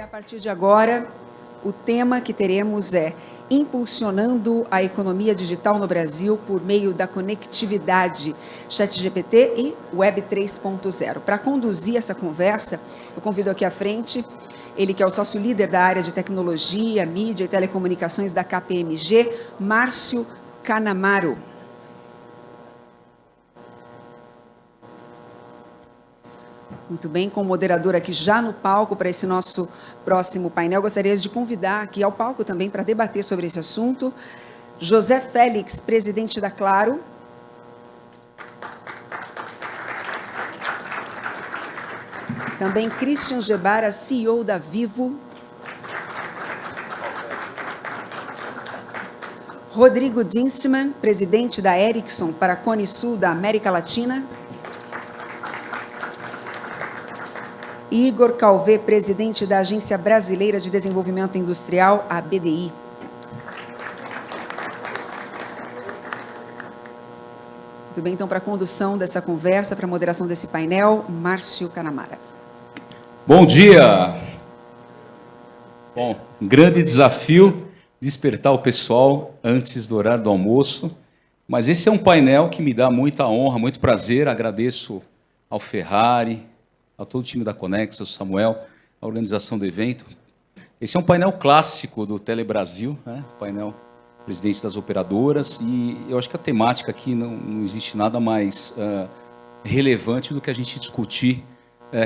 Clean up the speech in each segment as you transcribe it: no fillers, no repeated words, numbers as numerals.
a partir de agora, o tema que teremos é impulsionando a economia digital no Brasil por meio da conectividade ChatGPT e Web 3.0. Para conduzir essa conversa, eu convido aqui à frente ele que é o sócio-líder da área de tecnologia, mídia e telecomunicações da KPMG, Márcio Canamaro. Muito bem, com o moderador aqui já no palco para esse nosso próximo painel, gostaria de convidar aqui ao palco também para debater sobre esse assunto, José Félix, presidente da Claro. Também Christian Gebara, CEO da Vivo. Rodrigo Dienstmann, presidente da Ericsson para a Cone Sul da América Latina. Igor Calvé, presidente da Agência Brasileira de Desenvolvimento Industrial, a BDI. Muito bem, então, para a condução dessa conversa, para a moderação desse painel, Márcio Canamara. Bom dia! Bom, um grande desafio despertar o pessoal antes do horário do almoço, mas esse é um painel que me dá muita honra, muito prazer, agradeço ao Ferrari, a todo o time da Conex, ao Samuel, a organização do evento. Esse é um painel clássico do Telebrasil, né? Painel presidente das operadoras, e eu acho que a temática aqui não existe nada mais relevante do que a gente discutir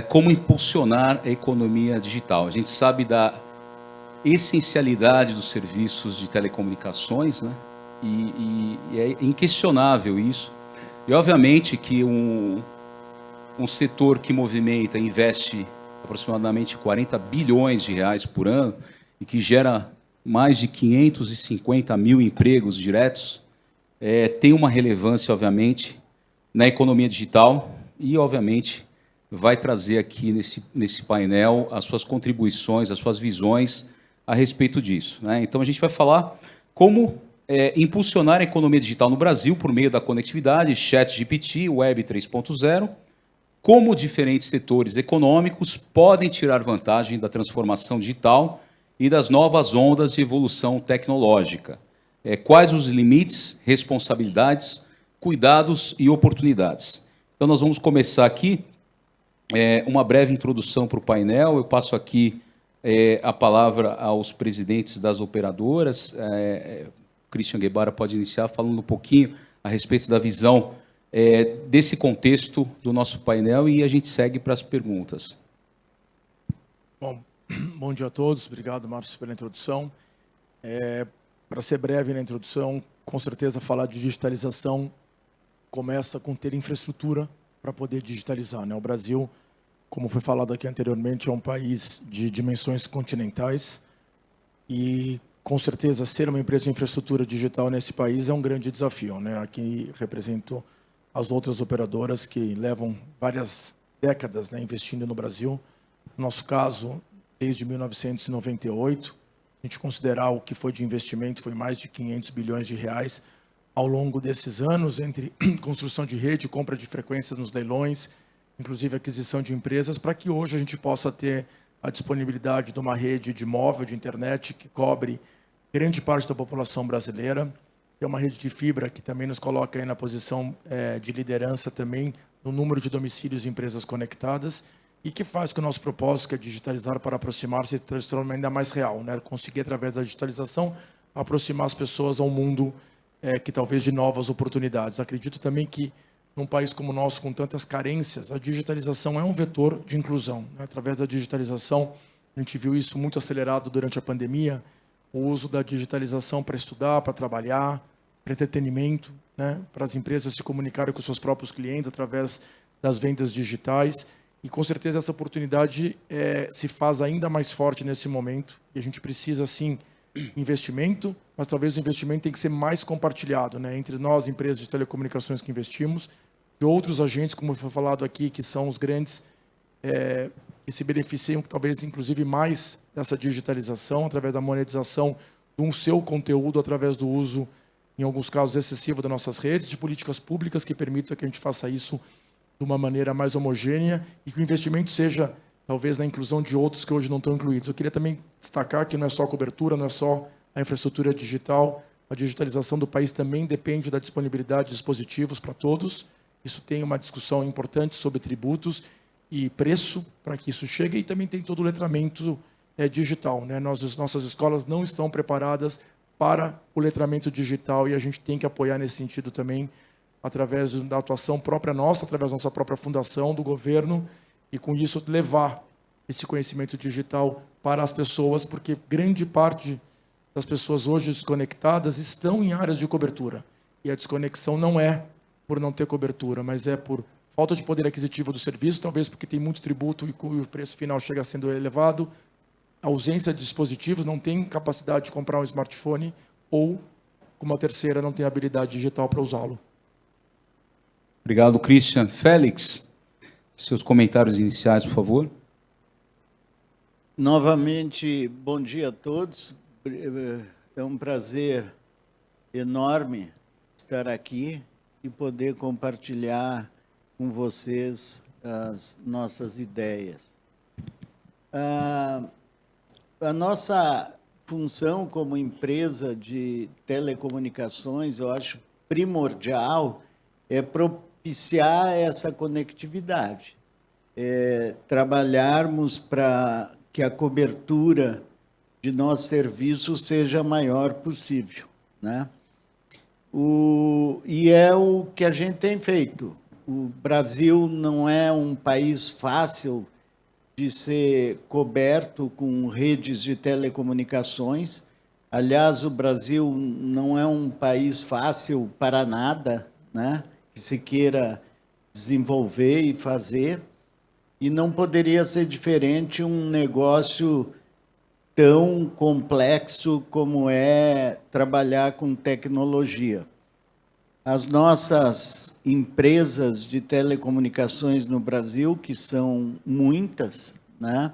como impulsionar a economia digital. A gente sabe da essencialidade dos serviços de telecomunicações, né? E é inquestionável isso. E, obviamente, que um setor que movimenta, investe aproximadamente 40 bilhões de reais por ano e que gera mais de 550 mil empregos diretos, tem uma relevância, obviamente, na economia digital e, obviamente, vai trazer aqui nesse painel as suas contribuições, as suas visões a respeito disso, né? Então, a gente vai falar como impulsionar a economia digital no Brasil por meio da conectividade, ChatGPT, Web 3.0, como diferentes setores econômicos podem tirar vantagem da transformação digital e das novas ondas de evolução tecnológica. Quais os limites, responsabilidades, cuidados e oportunidades. Então, nós vamos começar aqui uma breve introdução para o painel. Eu passo aqui a palavra aos presidentes das operadoras. Christian Gebara pode iniciar falando um pouquinho a respeito da visão desse contexto do nosso painel e a gente segue para as perguntas. Bom dia a todos. Obrigado, Márcio, pela introdução. Para ser breve na introdução, com certeza falar de digitalização começa com ter infraestrutura para poder digitalizar, né? O Brasil, como foi falado aqui anteriormente, é um país de dimensões continentais e, com certeza, ser uma empresa de infraestrutura digital nesse país é um grande desafio, né? Aqui represento as outras operadoras que levam várias décadas, né, investindo no Brasil. No nosso caso, desde 1998, a gente considerar o que foi de investimento, foi mais de 500 bilhões de reais ao longo desses anos, entre construção de rede, compra de frequências nos leilões, inclusive aquisição de empresas, para que hoje a gente possa ter a disponibilidade de uma rede de móvel, de internet, que cobre grande parte da população brasileira. Tem uma rede de fibra que também nos coloca aí na posição de liderança também no número de domicílios e empresas conectadas e que faz com que o nosso propósito, que é digitalizar para aproximar-se, se transforme ainda mais real, né? Conseguir, através da digitalização, aproximar as pessoas ao mundo que talvez de novas oportunidades. Acredito também que, num país como o nosso, com tantas carências, a digitalização é um vetor de inclusão, né? Através da digitalização, a gente viu isso muito acelerado durante a pandemia, o uso da digitalização para estudar, para trabalhar, para entretenimento, né? Para as empresas se comunicarem com seus próprios clientes através das vendas digitais. E, com certeza, essa oportunidade se faz ainda mais forte nesse momento. E a gente precisa, sim, investimento, mas talvez o investimento tem que ser mais compartilhado, né? Entre nós, empresas de telecomunicações que investimos, e outros agentes, como foi falado aqui, que são os grandes que se beneficiam, talvez, inclusive, mais dessa digitalização, através da monetização do seu conteúdo, através do uso, em alguns casos, excessivo das nossas redes, de políticas públicas que permitam que a gente faça isso de uma maneira mais homogênea e que o investimento seja talvez na inclusão de outros que hoje não estão incluídos. Eu queria também destacar que não é só a cobertura, não é só a infraestrutura digital, a digitalização do país também depende da disponibilidade de dispositivos para todos. Isso tem uma discussão importante sobre tributos e preço para que isso chegue, e também tem todo o letramento digital, né? Nossas escolas não estão preparadas para o letramento digital e a gente tem que apoiar nesse sentido também, através da atuação própria nossa, através da nossa própria fundação, do governo, e com isso levar esse conhecimento digital para as pessoas, porque grande parte das pessoas hoje desconectadas estão em áreas de cobertura. E a desconexão não é por não ter cobertura, mas é por falta de poder aquisitivo do serviço, talvez porque tem muito tributo e o preço final chega sendo elevado, ausência de dispositivos, não tem capacidade de comprar um smartphone, ou, como a terceira, não tem habilidade digital para usá-lo. Obrigado, Christian. Félix, seus comentários iniciais, por favor. Novamente, bom dia a todos. É um prazer enorme estar aqui e poder compartilhar com vocês as nossas ideias. A nossa função como empresa de telecomunicações, eu acho primordial, é propiciar essa conectividade, trabalharmos para que a cobertura de nosso serviço seja a maior possível, né? E é o que a gente tem feito. O Brasil não é um país fácil de ser coberto com redes de telecomunicações. Aliás, o Brasil não é um país fácil para nada, né, que se queira desenvolver e fazer, e não poderia ser diferente um negócio tão complexo como é trabalhar com tecnologia. As nossas empresas de telecomunicações no Brasil, que são muitas, né?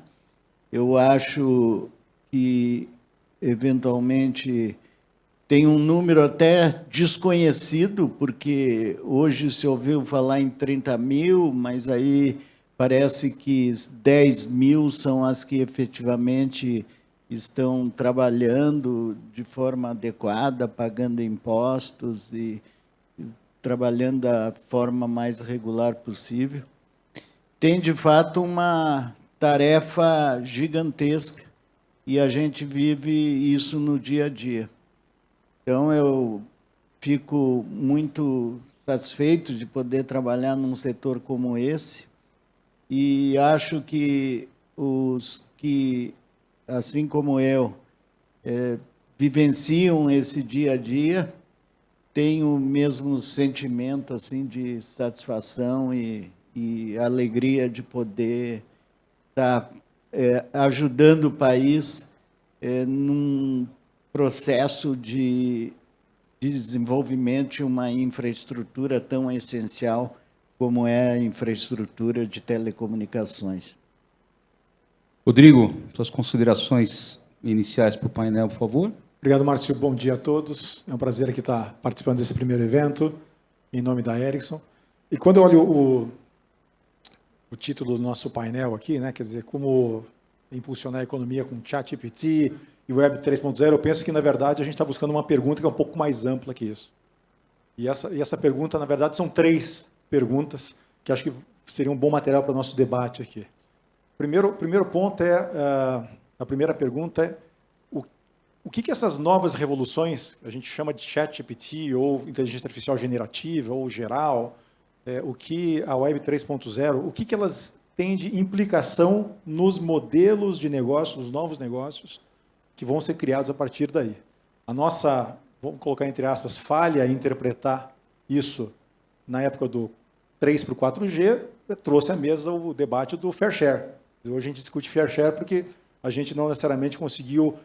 Eu acho que, eventualmente, tem um número até desconhecido, porque hoje se ouviu falar em 30 mil, mas aí parece que 10 mil são as que efetivamente estão trabalhando de forma adequada, pagando impostos e trabalhando da forma mais regular possível. Tem, de fato, uma tarefa gigantesca e a gente vive isso no dia a dia. Então, eu fico muito satisfeito de poder trabalhar num setor como esse e acho que os que, assim como eu, vivenciam esse dia a dia, têm o mesmo sentimento assim, de satisfação e alegria de poder estar ajudando o país num processo de desenvolvimento de uma infraestrutura tão essencial como é a infraestrutura de telecomunicações. Rodrigo, suas considerações iniciais para o painel, por favor. Obrigado, Márcio. Bom dia a todos. É um prazer aqui estar participando desse primeiro evento, em nome da Ericsson. E quando eu olho o título do nosso painel aqui, né, quer dizer, como impulsionar a economia com ChatGPT e Web 3.0, eu penso que, na verdade, a gente está buscando uma pergunta que é um pouco mais ampla que isso. E essa pergunta, na verdade, são 3 perguntas que acho que seria um bom material para o nosso debate aqui. Primeiro ponto a primeira pergunta é o que essas novas revoluções, a gente chama de ChatGPT ou inteligência artificial generativa ou geral, o que a Web 3.0, o que elas têm de implicação nos modelos de negócio, nos novos negócios que vão ser criados a partir daí. A nossa, vamos colocar entre aspas, falha em interpretar isso na época do 3 para o 4G, trouxe à mesa o debate do fair share. Hoje a gente discute fair share porque a gente não necessariamente conseguiu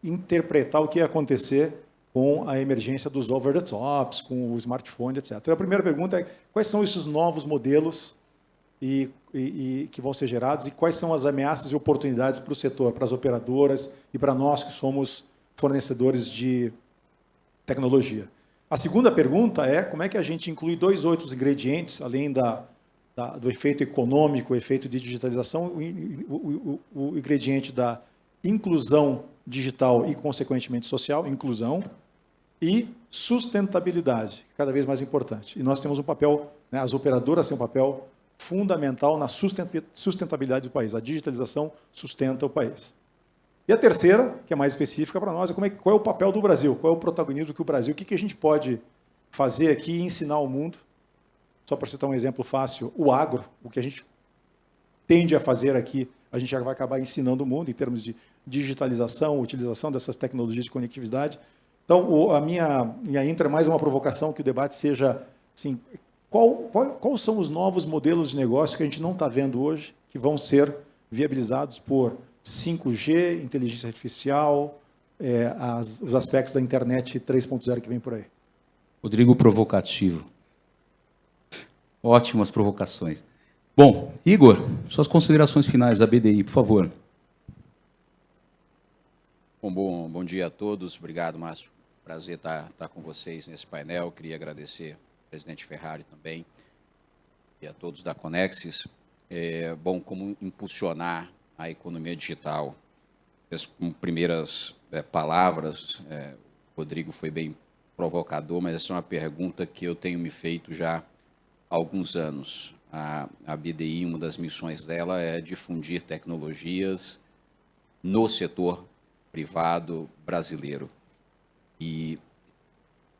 interpretar o que ia acontecer com a emergência dos over-the-tops, com o smartphone, etc. Então, a primeira pergunta é quais são esses novos modelos que vão ser gerados e quais são as ameaças e oportunidades para o setor, para as operadoras e para nós que somos fornecedores de tecnologia. A segunda pergunta é como é que a gente inclui 2 outros ingredientes, além da do efeito econômico, o efeito de digitalização, o ingrediente da inclusão digital e, consequentemente, social, inclusão, e sustentabilidade, cada vez mais importante. E nós temos um papel, né, as operadoras têm um papel fundamental na sustentabilidade do país. A digitalização sustenta o país. E a terceira, que é mais específica para nós, é qual é o papel do Brasil, qual é o protagonismo que o Brasil, o que a gente pode fazer aqui e ensinar ao mundo. Só para citar um exemplo fácil, o agro, o que a gente tende a fazer aqui, a gente já vai acabar ensinando o mundo em termos de digitalização, utilização dessas tecnologias de conectividade. Então, a minha intro é mais uma provocação, que o debate seja assim, quais são os novos modelos de negócio que a gente não está vendo hoje, que vão ser viabilizados por 5G, inteligência artificial, os aspectos da internet 3.0 que vem por aí. Rodrigo provocativo. Ótimas provocações. Bom, Igor, suas considerações finais da BDI, por favor. Bom dia a todos. Obrigado, Márcio. Prazer estar com vocês nesse painel. Queria agradecer ao presidente Ferrari também e a todos da Conexis. Como impulsionar a economia digital? Com primeiras palavras, o Rodrigo foi bem provocador, mas essa é uma pergunta que eu tenho me feito já há alguns anos. A BDI, uma das missões dela é difundir tecnologias no setor privado brasileiro. E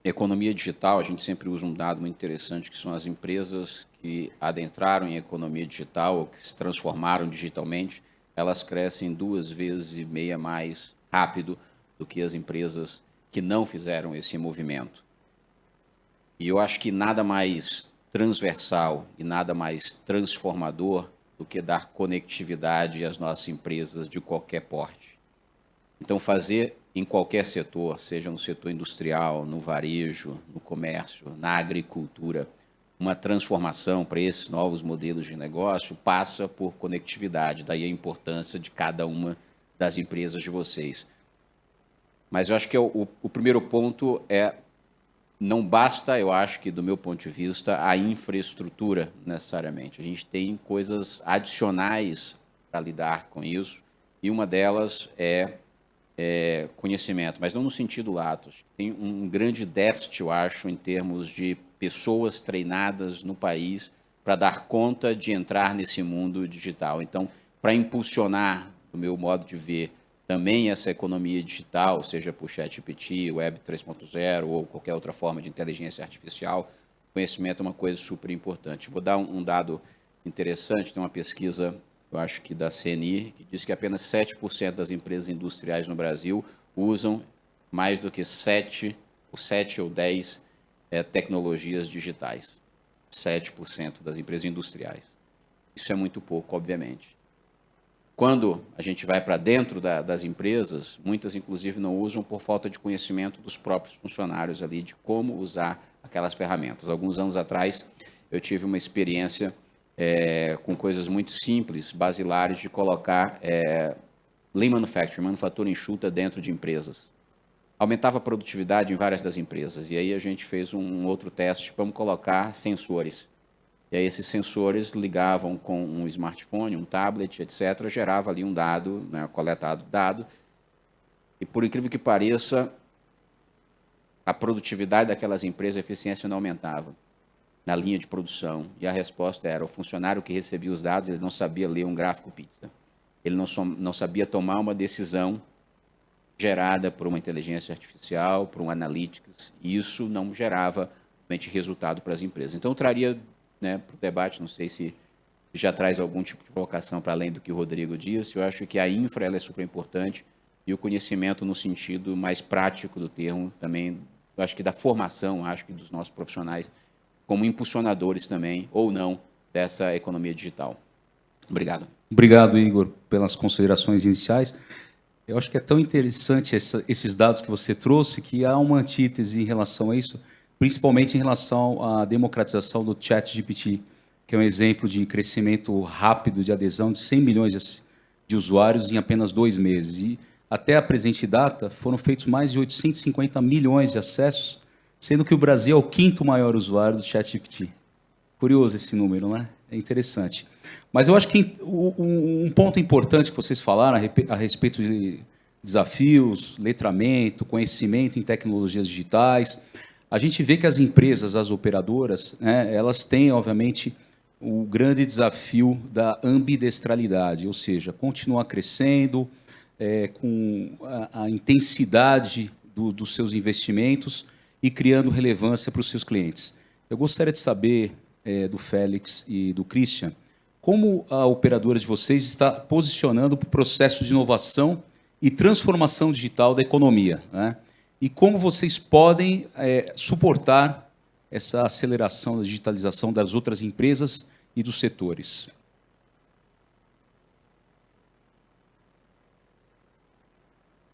economia digital, a gente sempre usa um dado muito interessante, que são as empresas que adentraram em economia digital ou que se transformaram digitalmente, elas crescem 2,5 vezes mais rápido do que as empresas que não fizeram esse movimento. E eu acho que nada mais transversal e nada mais transformador do que dar conectividade às nossas empresas de qualquer porte. Então, fazer em qualquer setor, seja no setor industrial, no varejo, no comércio, na agricultura, uma transformação para esses novos modelos de negócio passa por conectividade, daí a importância de cada uma das empresas de vocês. Mas eu acho que o primeiro ponto não basta, eu acho que, do meu ponto de vista, a infraestrutura, necessariamente. A gente tem coisas adicionais para lidar com isso, e uma delas é conhecimento, mas não no sentido lato. Tem um grande déficit, eu acho, em termos de pessoas treinadas no país para dar conta de entrar nesse mundo digital. Então, para impulsionar, do meu modo de ver, também essa economia digital, seja por ChatGPT, Web 3.0 ou qualquer outra forma de inteligência artificial, conhecimento é uma coisa super importante. Vou dar um dado interessante, tem uma pesquisa, eu acho que da CNI, que diz que apenas 7% das empresas industriais no Brasil usam mais do que 7 ou 10 tecnologias digitais. 7% das empresas industriais. Isso é muito pouco, obviamente. Quando a gente vai para dentro das empresas, muitas, inclusive, não usam por falta de conhecimento dos próprios funcionários ali, de como usar aquelas ferramentas. Alguns anos atrás, eu tive uma experiência com coisas muito simples, basilares, de colocar Lean Manufacturing, manufatura enxuta dentro de empresas. Aumentava a produtividade em várias das empresas. E aí a gente fez um outro teste, vamos colocar sensores. E aí esses sensores ligavam com um smartphone, um tablet, etc., gerava ali um dado, né, coletado dado, e por incrível que pareça, a produtividade daquelas empresas, a eficiência não aumentava na linha de produção. E a resposta era, o funcionário que recebia os dados, ele não sabia ler um gráfico pizza. Ele não sabia tomar uma decisão gerada por uma inteligência artificial, por um analytics, e isso não gerava realmente resultado para as empresas. Então, eu traria, né, para o debate, não sei se já traz algum tipo de provocação para além do que o Rodrigo disse, eu acho que a infra ela é super importante e o conhecimento no sentido mais prático do termo também, eu acho que da formação, acho que dos nossos profissionais, como impulsionadores também, ou não, dessa economia digital. Obrigado. Obrigado, Igor, pelas considerações iniciais. Eu acho que é tão interessante esses dados que você trouxe, que há uma antítese em relação a isso, principalmente em relação à democratização do ChatGPT, que é um exemplo de crescimento rápido de adesão de 100 milhões de usuários em apenas 2 meses. E até a presente data foram feitos mais de 850 milhões de acessos, sendo que o Brasil é o 5º maior usuário do ChatGPT. Curioso esse número, né? É interessante. Mas eu acho que um ponto importante que vocês falaram a respeito de desafios, letramento, conhecimento em tecnologias digitais, a gente vê que as empresas, as operadoras, né, elas têm, obviamente, o grande desafio da ambidestralidade, ou seja, continuar crescendo com a intensidade dos seus investimentos e criando relevância para os seus clientes. Eu gostaria de saber, do Félix e do Christian, como a operadora de vocês está posicionando para o processo de inovação e transformação digital da economia, né? E como vocês podem suportar essa aceleração da digitalização das outras empresas e dos setores.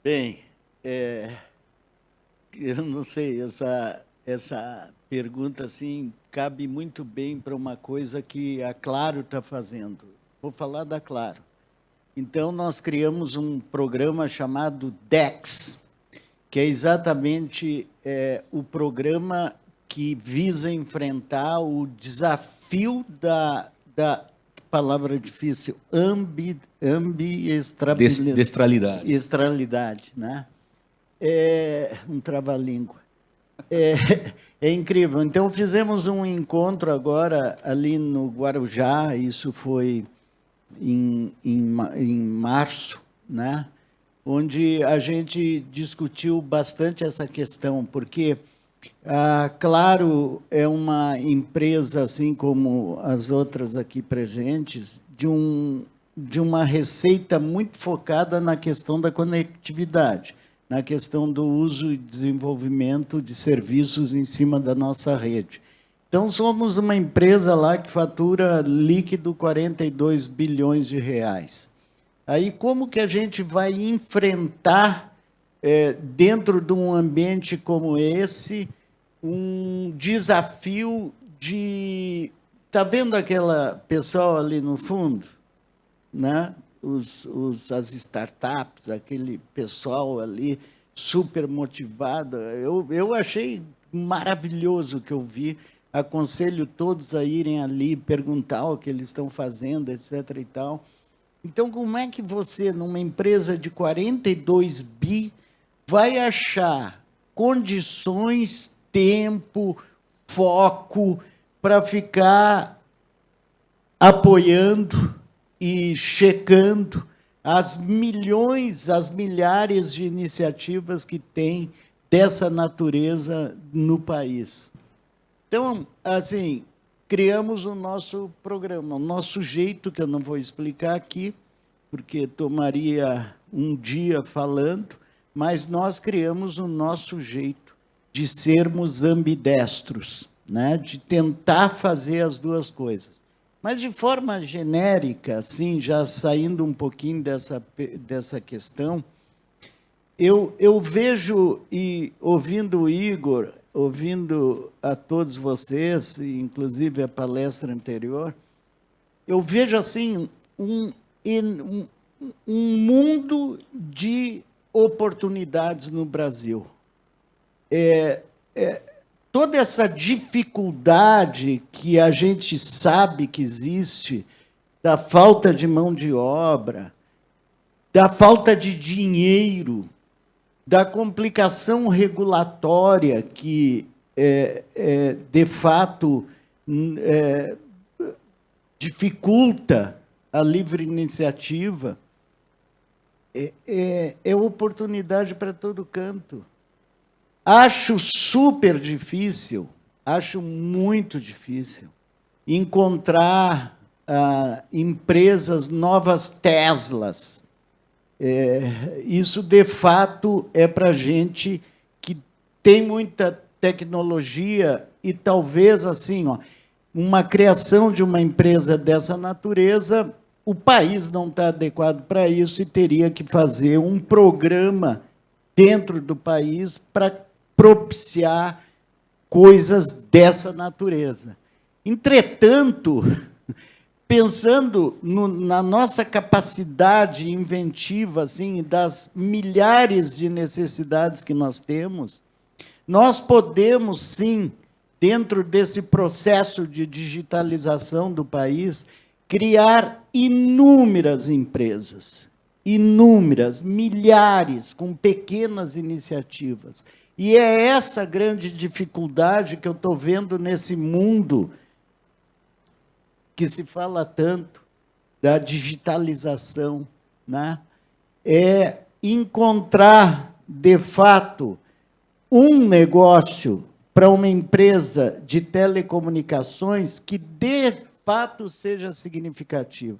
Bem, eu não sei, essa pergunta assim cabe muito bem para uma coisa que a Claro está fazendo. Vou falar da Claro. Então, nós criamos um programa chamado DEX, que é exatamente o programa que visa enfrentar o desafio da palavra difícil, Destralidade. Destralidade, né? Um trava-língua. É incrível. Então, fizemos um encontro agora ali no Guarujá, isso foi em março, né? Onde a gente discutiu bastante essa questão, porque a Claro é uma empresa, assim como as outras aqui presentes, de uma receita muito focada na questão da conectividade, na questão do uso e desenvolvimento de serviços em cima da nossa rede. Então, somos uma empresa lá que fatura líquido 42 bilhões de reais. Aí, como que a gente vai enfrentar, dentro de um ambiente como esse, um desafio de... Está vendo aquela pessoa ali no fundo? Né? As startups, aquele pessoal ali super motivado. Eu achei maravilhoso o que eu vi. Aconselho todos a irem ali perguntar o que eles estão fazendo, etc. e tal. Então, como é que você, numa empresa de 42 bi, vai achar condições, tempo, foco para ficar apoiando e checando as milhões, as milhares de iniciativas que tem dessa natureza no país? Então, assim, criamos o nosso programa, o nosso jeito, que eu não vou explicar aqui, porque tomaria um dia falando, mas nós criamos o nosso jeito de sermos ambidestros, né? De tentar fazer as duas coisas. Mas, de forma genérica, assim, já saindo um pouquinho dessa questão, eu vejo, e ouvindo o Igor, ouvindo a todos vocês, inclusive a palestra anterior, eu vejo assim um mundo de oportunidades no Brasil. Toda essa dificuldade que a gente sabe que existe, da falta de mão de obra, da falta de dinheiro, da complicação regulatória que, de fato, dificulta a livre iniciativa, é oportunidade para todo canto. Acho super difícil, acho muito difícil, encontrar empresas novas Teslas. Isso, de fato, é para gente que tem muita tecnologia e talvez, assim, uma criação de uma empresa dessa natureza, o país não está adequado para isso e teria que fazer um programa dentro do país para propiciar coisas dessa natureza. Entretanto, pensando na nossa capacidade inventiva, assim, das milhares de necessidades que nós temos, nós podemos, sim, dentro desse processo de digitalização do país, criar inúmeras empresas, inúmeras, milhares, com pequenas iniciativas. E é essa grande dificuldade que eu estou vendo nesse mundo que se fala tanto da digitalização, né? É encontrar, de fato, um negócio para uma empresa de telecomunicações que, de fato, seja significativo.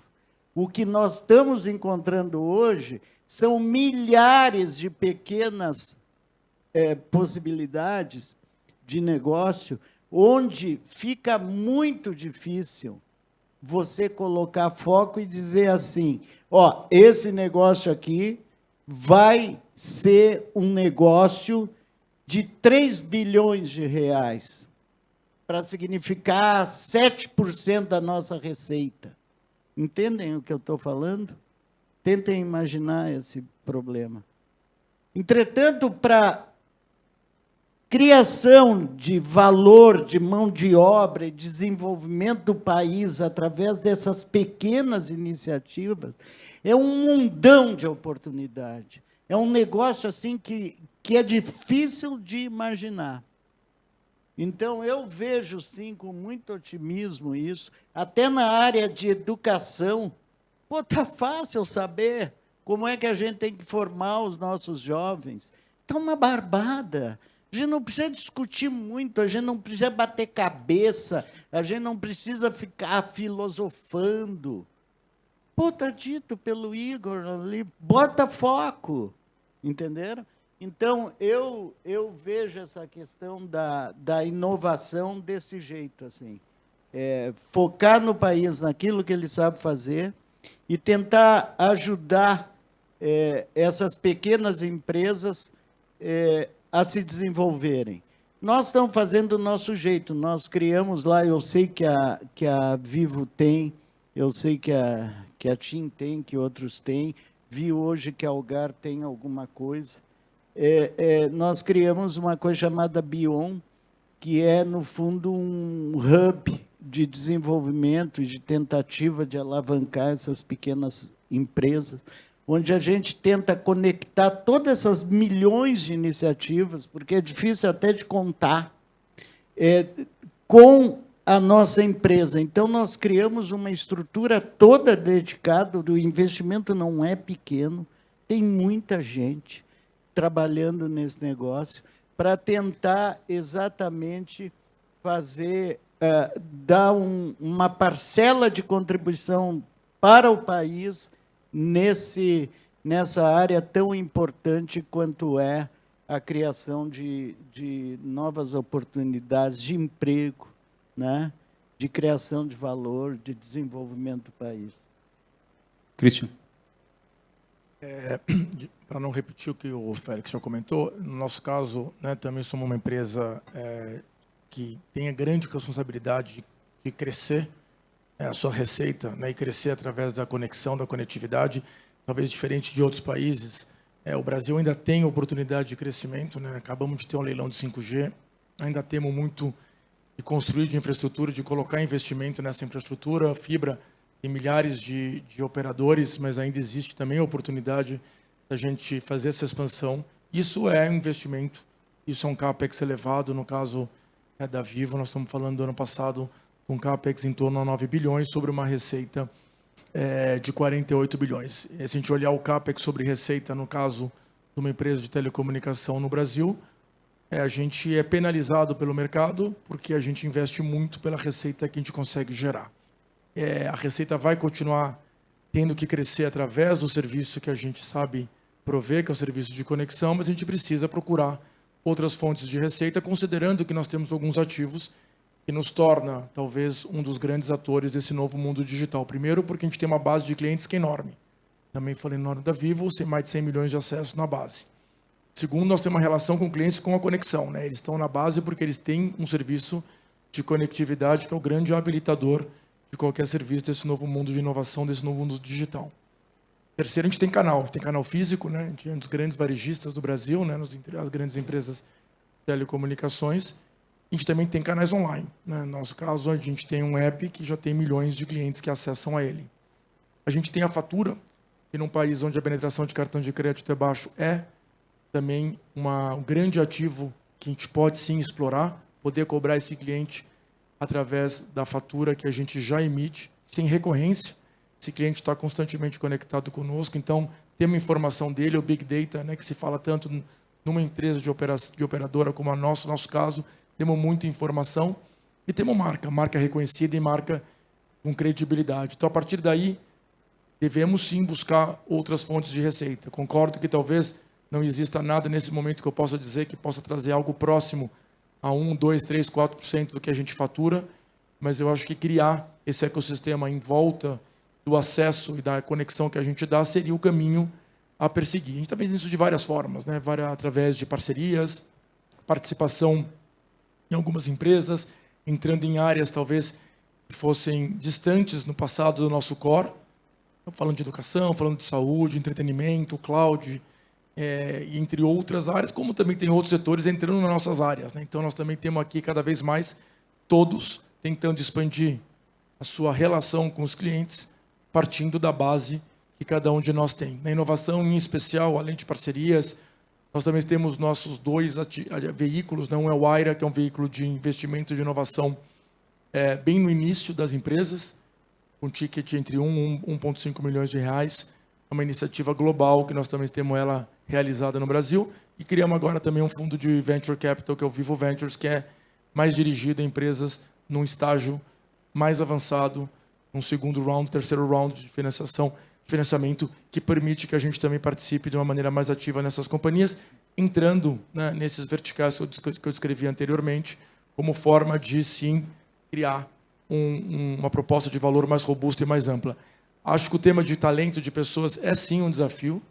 O que nós estamos encontrando hoje são milhares de pequenas possibilidades de negócio, onde fica muito difícil você colocar foco e dizer assim, ó, esse negócio aqui vai ser um negócio de 3 bilhões de reais, para significar 7% da nossa receita. Entendem o que eu estou falando? Tentem imaginar esse problema. Entretanto, para criação de valor, de mão de obra e desenvolvimento do país através dessas pequenas iniciativas, é um mundão de oportunidade. É um negócio assim que é difícil de imaginar. Então, eu vejo, sim, com muito otimismo isso, até na área de educação. Pô, está fácil saber como é que a gente tem que formar os nossos jovens. Está uma barbada. A gente não precisa discutir muito, a gente não precisa bater cabeça, a gente não precisa ficar filosofando. Pô, está dito pelo Igor ali, bota foco, entenderam? Então, eu vejo essa questão da inovação desse jeito, assim. Focar no país, naquilo que ele sabe fazer, e tentar ajudar essas pequenas empresas a se desenvolverem. Nós estamos fazendo do nosso jeito, nós criamos lá, eu sei que a Vivo tem, eu sei que a TIM tem, que outros têm, vi hoje que a Algar tem alguma coisa. Nós criamos uma coisa chamada Bion, que é, no fundo, um hub de desenvolvimento e de tentativa de alavancar essas pequenas empresas, onde a gente tenta conectar todas essas milhões de iniciativas, porque é difícil até de contar, com a nossa empresa. Então, nós criamos uma estrutura toda dedicada, o investimento não é pequeno, tem muita gente trabalhando nesse negócio, para tentar exatamente fazer, dar uma parcela de contribuição para o país nessa área tão importante quanto é a criação de novas oportunidades de emprego, né? De criação de valor, de desenvolvimento do país. Christian. Para não repetir o que o Félix já comentou, no nosso caso, né, também somos uma empresa que tem a grande responsabilidade de crescer a sua receita, né, e crescer através da conexão, da conectividade, talvez diferente de outros países. O Brasil ainda tem oportunidade de crescimento, né? Acabamos de ter um leilão de 5G, ainda temos muito de construir de infraestrutura, de colocar investimento nessa infraestrutura, fibra, tem milhares de operadores, mas ainda existe também a oportunidade da gente fazer essa expansão. Isso é um investimento, isso é um CAPEX elevado, no caso da Vivo, nós estamos falando do ano passado, com CAPEX em torno a 9 bilhões, sobre uma receita de 48 bilhões. Se a gente olhar o CAPEX sobre receita, no caso de uma empresa de telecomunicação no Brasil, a gente é penalizado pelo mercado, porque a gente investe muito pela receita que a gente consegue gerar. A receita vai continuar tendo que crescer através do serviço que a gente sabe prover, que é o serviço de conexão, mas a gente precisa procurar outras fontes de receita, considerando que nós temos alguns ativos que nos torna, talvez, um dos grandes atores desse novo mundo digital. Primeiro, porque a gente tem uma base de clientes que é enorme. Também falei enorme da Vivo, mais de 100 milhões de acessos na base. Segundo, nós temos uma relação com clientes com a conexão, né? Eles estão na base porque eles têm um serviço de conectividade que é o grande habilitador de qualquer serviço desse novo mundo de inovação, desse novo mundo digital. Terceiro, a gente tem canal físico, né? A gente é um dos grandes varejistas do Brasil, né? As grandes empresas de telecomunicações. A gente também tem canais online, né? No nosso caso, a gente tem um app que já tem milhões de clientes que acessam a ele. A gente tem a fatura, que num país onde a penetração de cartão de crédito é baixo, é também um grande ativo que a gente pode sim explorar, poder cobrar esse cliente através da fatura que a gente já emite. Tem recorrência, esse cliente está constantemente conectado conosco, então temos informação dele, o Big Data, né, que se fala tanto numa empresa de operadora como a nosso caso, temos muita informação e temos marca reconhecida e marca com credibilidade. Então, a partir daí, devemos sim buscar outras fontes de receita. Concordo que talvez não exista nada nesse momento que eu possa dizer que possa trazer algo próximo a 1, 2, 3, 4% do que a gente fatura, mas eu acho que criar esse ecossistema em volta do acesso e da conexão que a gente dá seria o caminho a perseguir. A gente está vendo isso de várias formas, né? Através de parcerias, participação em algumas empresas, entrando em áreas talvez que fossem distantes no passado do nosso core, falando de educação, falando de saúde, entretenimento, cloud, e entre outras áreas, como também tem outros setores entrando nas nossas áreas, né? Então, nós também temos aqui cada vez mais todos tentando expandir a sua relação com os clientes, partindo da base que cada um de nós tem. Na inovação, em especial, além de parcerias, nós também temos nossos 2 veículos, né? Um é o Aira, que é um veículo de investimento de inovação bem no início das empresas, com ticket entre 1 e 1,5 milhões de reais. É uma iniciativa global que nós também temos ela realizada no Brasil. E criamos agora também um fundo de Venture Capital, que é o Vivo Ventures, que é mais dirigido a empresas num estágio mais avançado, um segundo round, terceiro round de financiamento, que permite que a gente também participe de uma maneira mais ativa nessas companhias, entrando, né, nesses verticais que eu descrevi anteriormente, como forma de, sim, criar uma proposta de valor mais robusta e mais ampla. Acho que o tema de talento de pessoas é, sim, um desafio.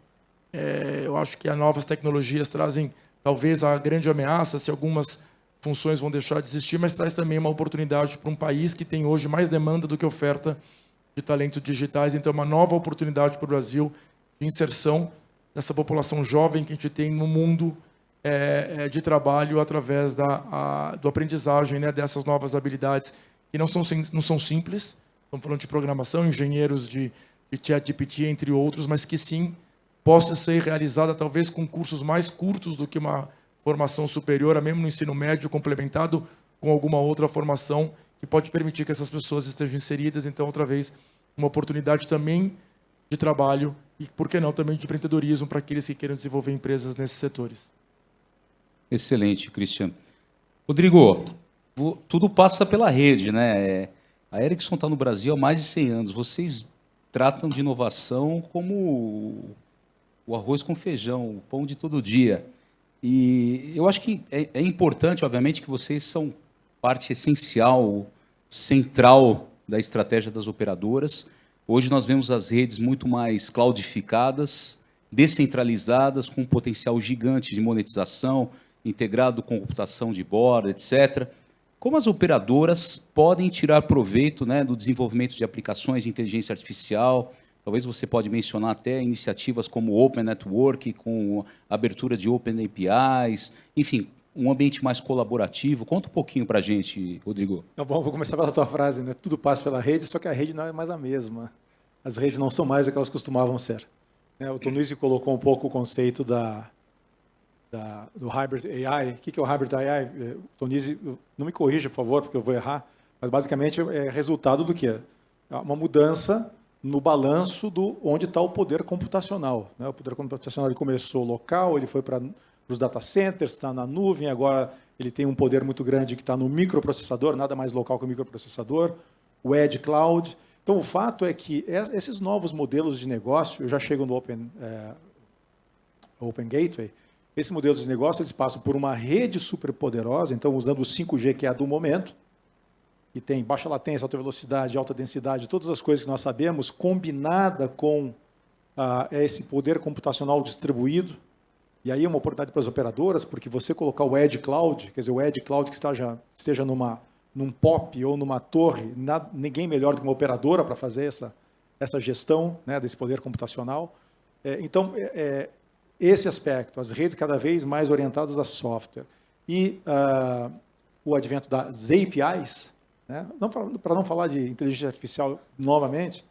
Eu acho que as novas tecnologias trazem, talvez, a grande ameaça, se algumas funções vão deixar de existir, mas traz também uma oportunidade para um país que tem hoje mais demanda do que oferta de talentos digitais. Então, é uma nova oportunidade para o Brasil de inserção dessa população jovem que a gente tem no mundo de trabalho através do aprendizagem, né, dessas novas habilidades que não são simples. Estamos falando de programação, engenheiros de ChatGPT, entre outros, mas que sim possa ser realizada talvez com cursos mais curtos do que uma formação superior, mesmo no ensino médio, complementado com alguma outra formação que pode permitir que essas pessoas estejam inseridas. Então, outra vez, uma oportunidade também de trabalho e, por que não, também de empreendedorismo para aqueles que queiram desenvolver empresas nesses setores. Excelente, Cristian. Rodrigo, tudo passa pela rede, né? A Ericsson está no Brasil há mais de 100 anos. Vocês tratam de inovação como o arroz com feijão, o pão de todo dia. E eu acho que é importante, obviamente, que vocês são parte essencial, central da estratégia das operadoras. Hoje nós vemos as redes muito mais cloudificadas, descentralizadas, com um potencial gigante de monetização, integrado com computação de borda, etc. Como as operadoras podem tirar proveito, né, do desenvolvimento de aplicações de inteligência artificial? Talvez você pode mencionar até iniciativas como Open Network, com abertura de Open APIs, enfim, um ambiente mais colaborativo. Conta um pouquinho para a gente, Rodrigo. Tá bom, vou começar pela tua frase, né? Tudo passa pela rede, só que a rede não é mais a mesma. As redes não são mais o que elas costumavam ser. O Tonizio colocou um pouco o conceito do Hybrid AI. O que é o Hybrid AI? Tonizio, não me corrija, por favor, porque eu vou errar, mas basicamente é resultado do quê? Uma mudança no balanço do onde está o poder computacional. O poder computacional ele começou local, ele foi para os data centers, está na nuvem, agora ele tem um poder muito grande que está no microprocessador, nada mais local que o microprocessador, o Edge Cloud. Então, o fato é que esses novos modelos de negócio, eu já chego no Open Gateway, esses modelos de negócio eles passam por uma rede superpoderosa, então usando o 5G, que é a do momento, e tem baixa latência, alta velocidade, alta densidade, todas as coisas que nós sabemos, combinada com esse poder computacional distribuído. E aí é uma oportunidade para as operadoras, porque você colocar o Edge Cloud, quer dizer, o Edge Cloud que esteja num POP ou numa torre, ninguém melhor do que uma operadora para fazer essa gestão, né, desse poder computacional. Então, esse aspecto, as redes cada vez mais orientadas a software. E o advento das APIs, né, para não falar de inteligência artificial novamente,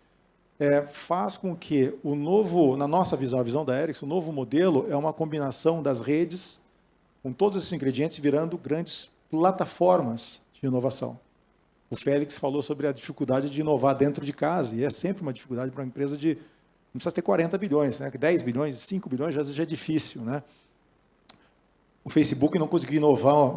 faz com que o novo, na nossa visão, a visão da Ericsson, o novo modelo é uma combinação das redes com todos esses ingredientes virando grandes plataformas de inovação. O Félix falou sobre a dificuldade de inovar dentro de casa, e é sempre uma dificuldade para uma empresa de... Não precisa ter 40 bilhões, né? 10 bilhões, 5 bilhões já é difícil, né? O Facebook não conseguiu inovar,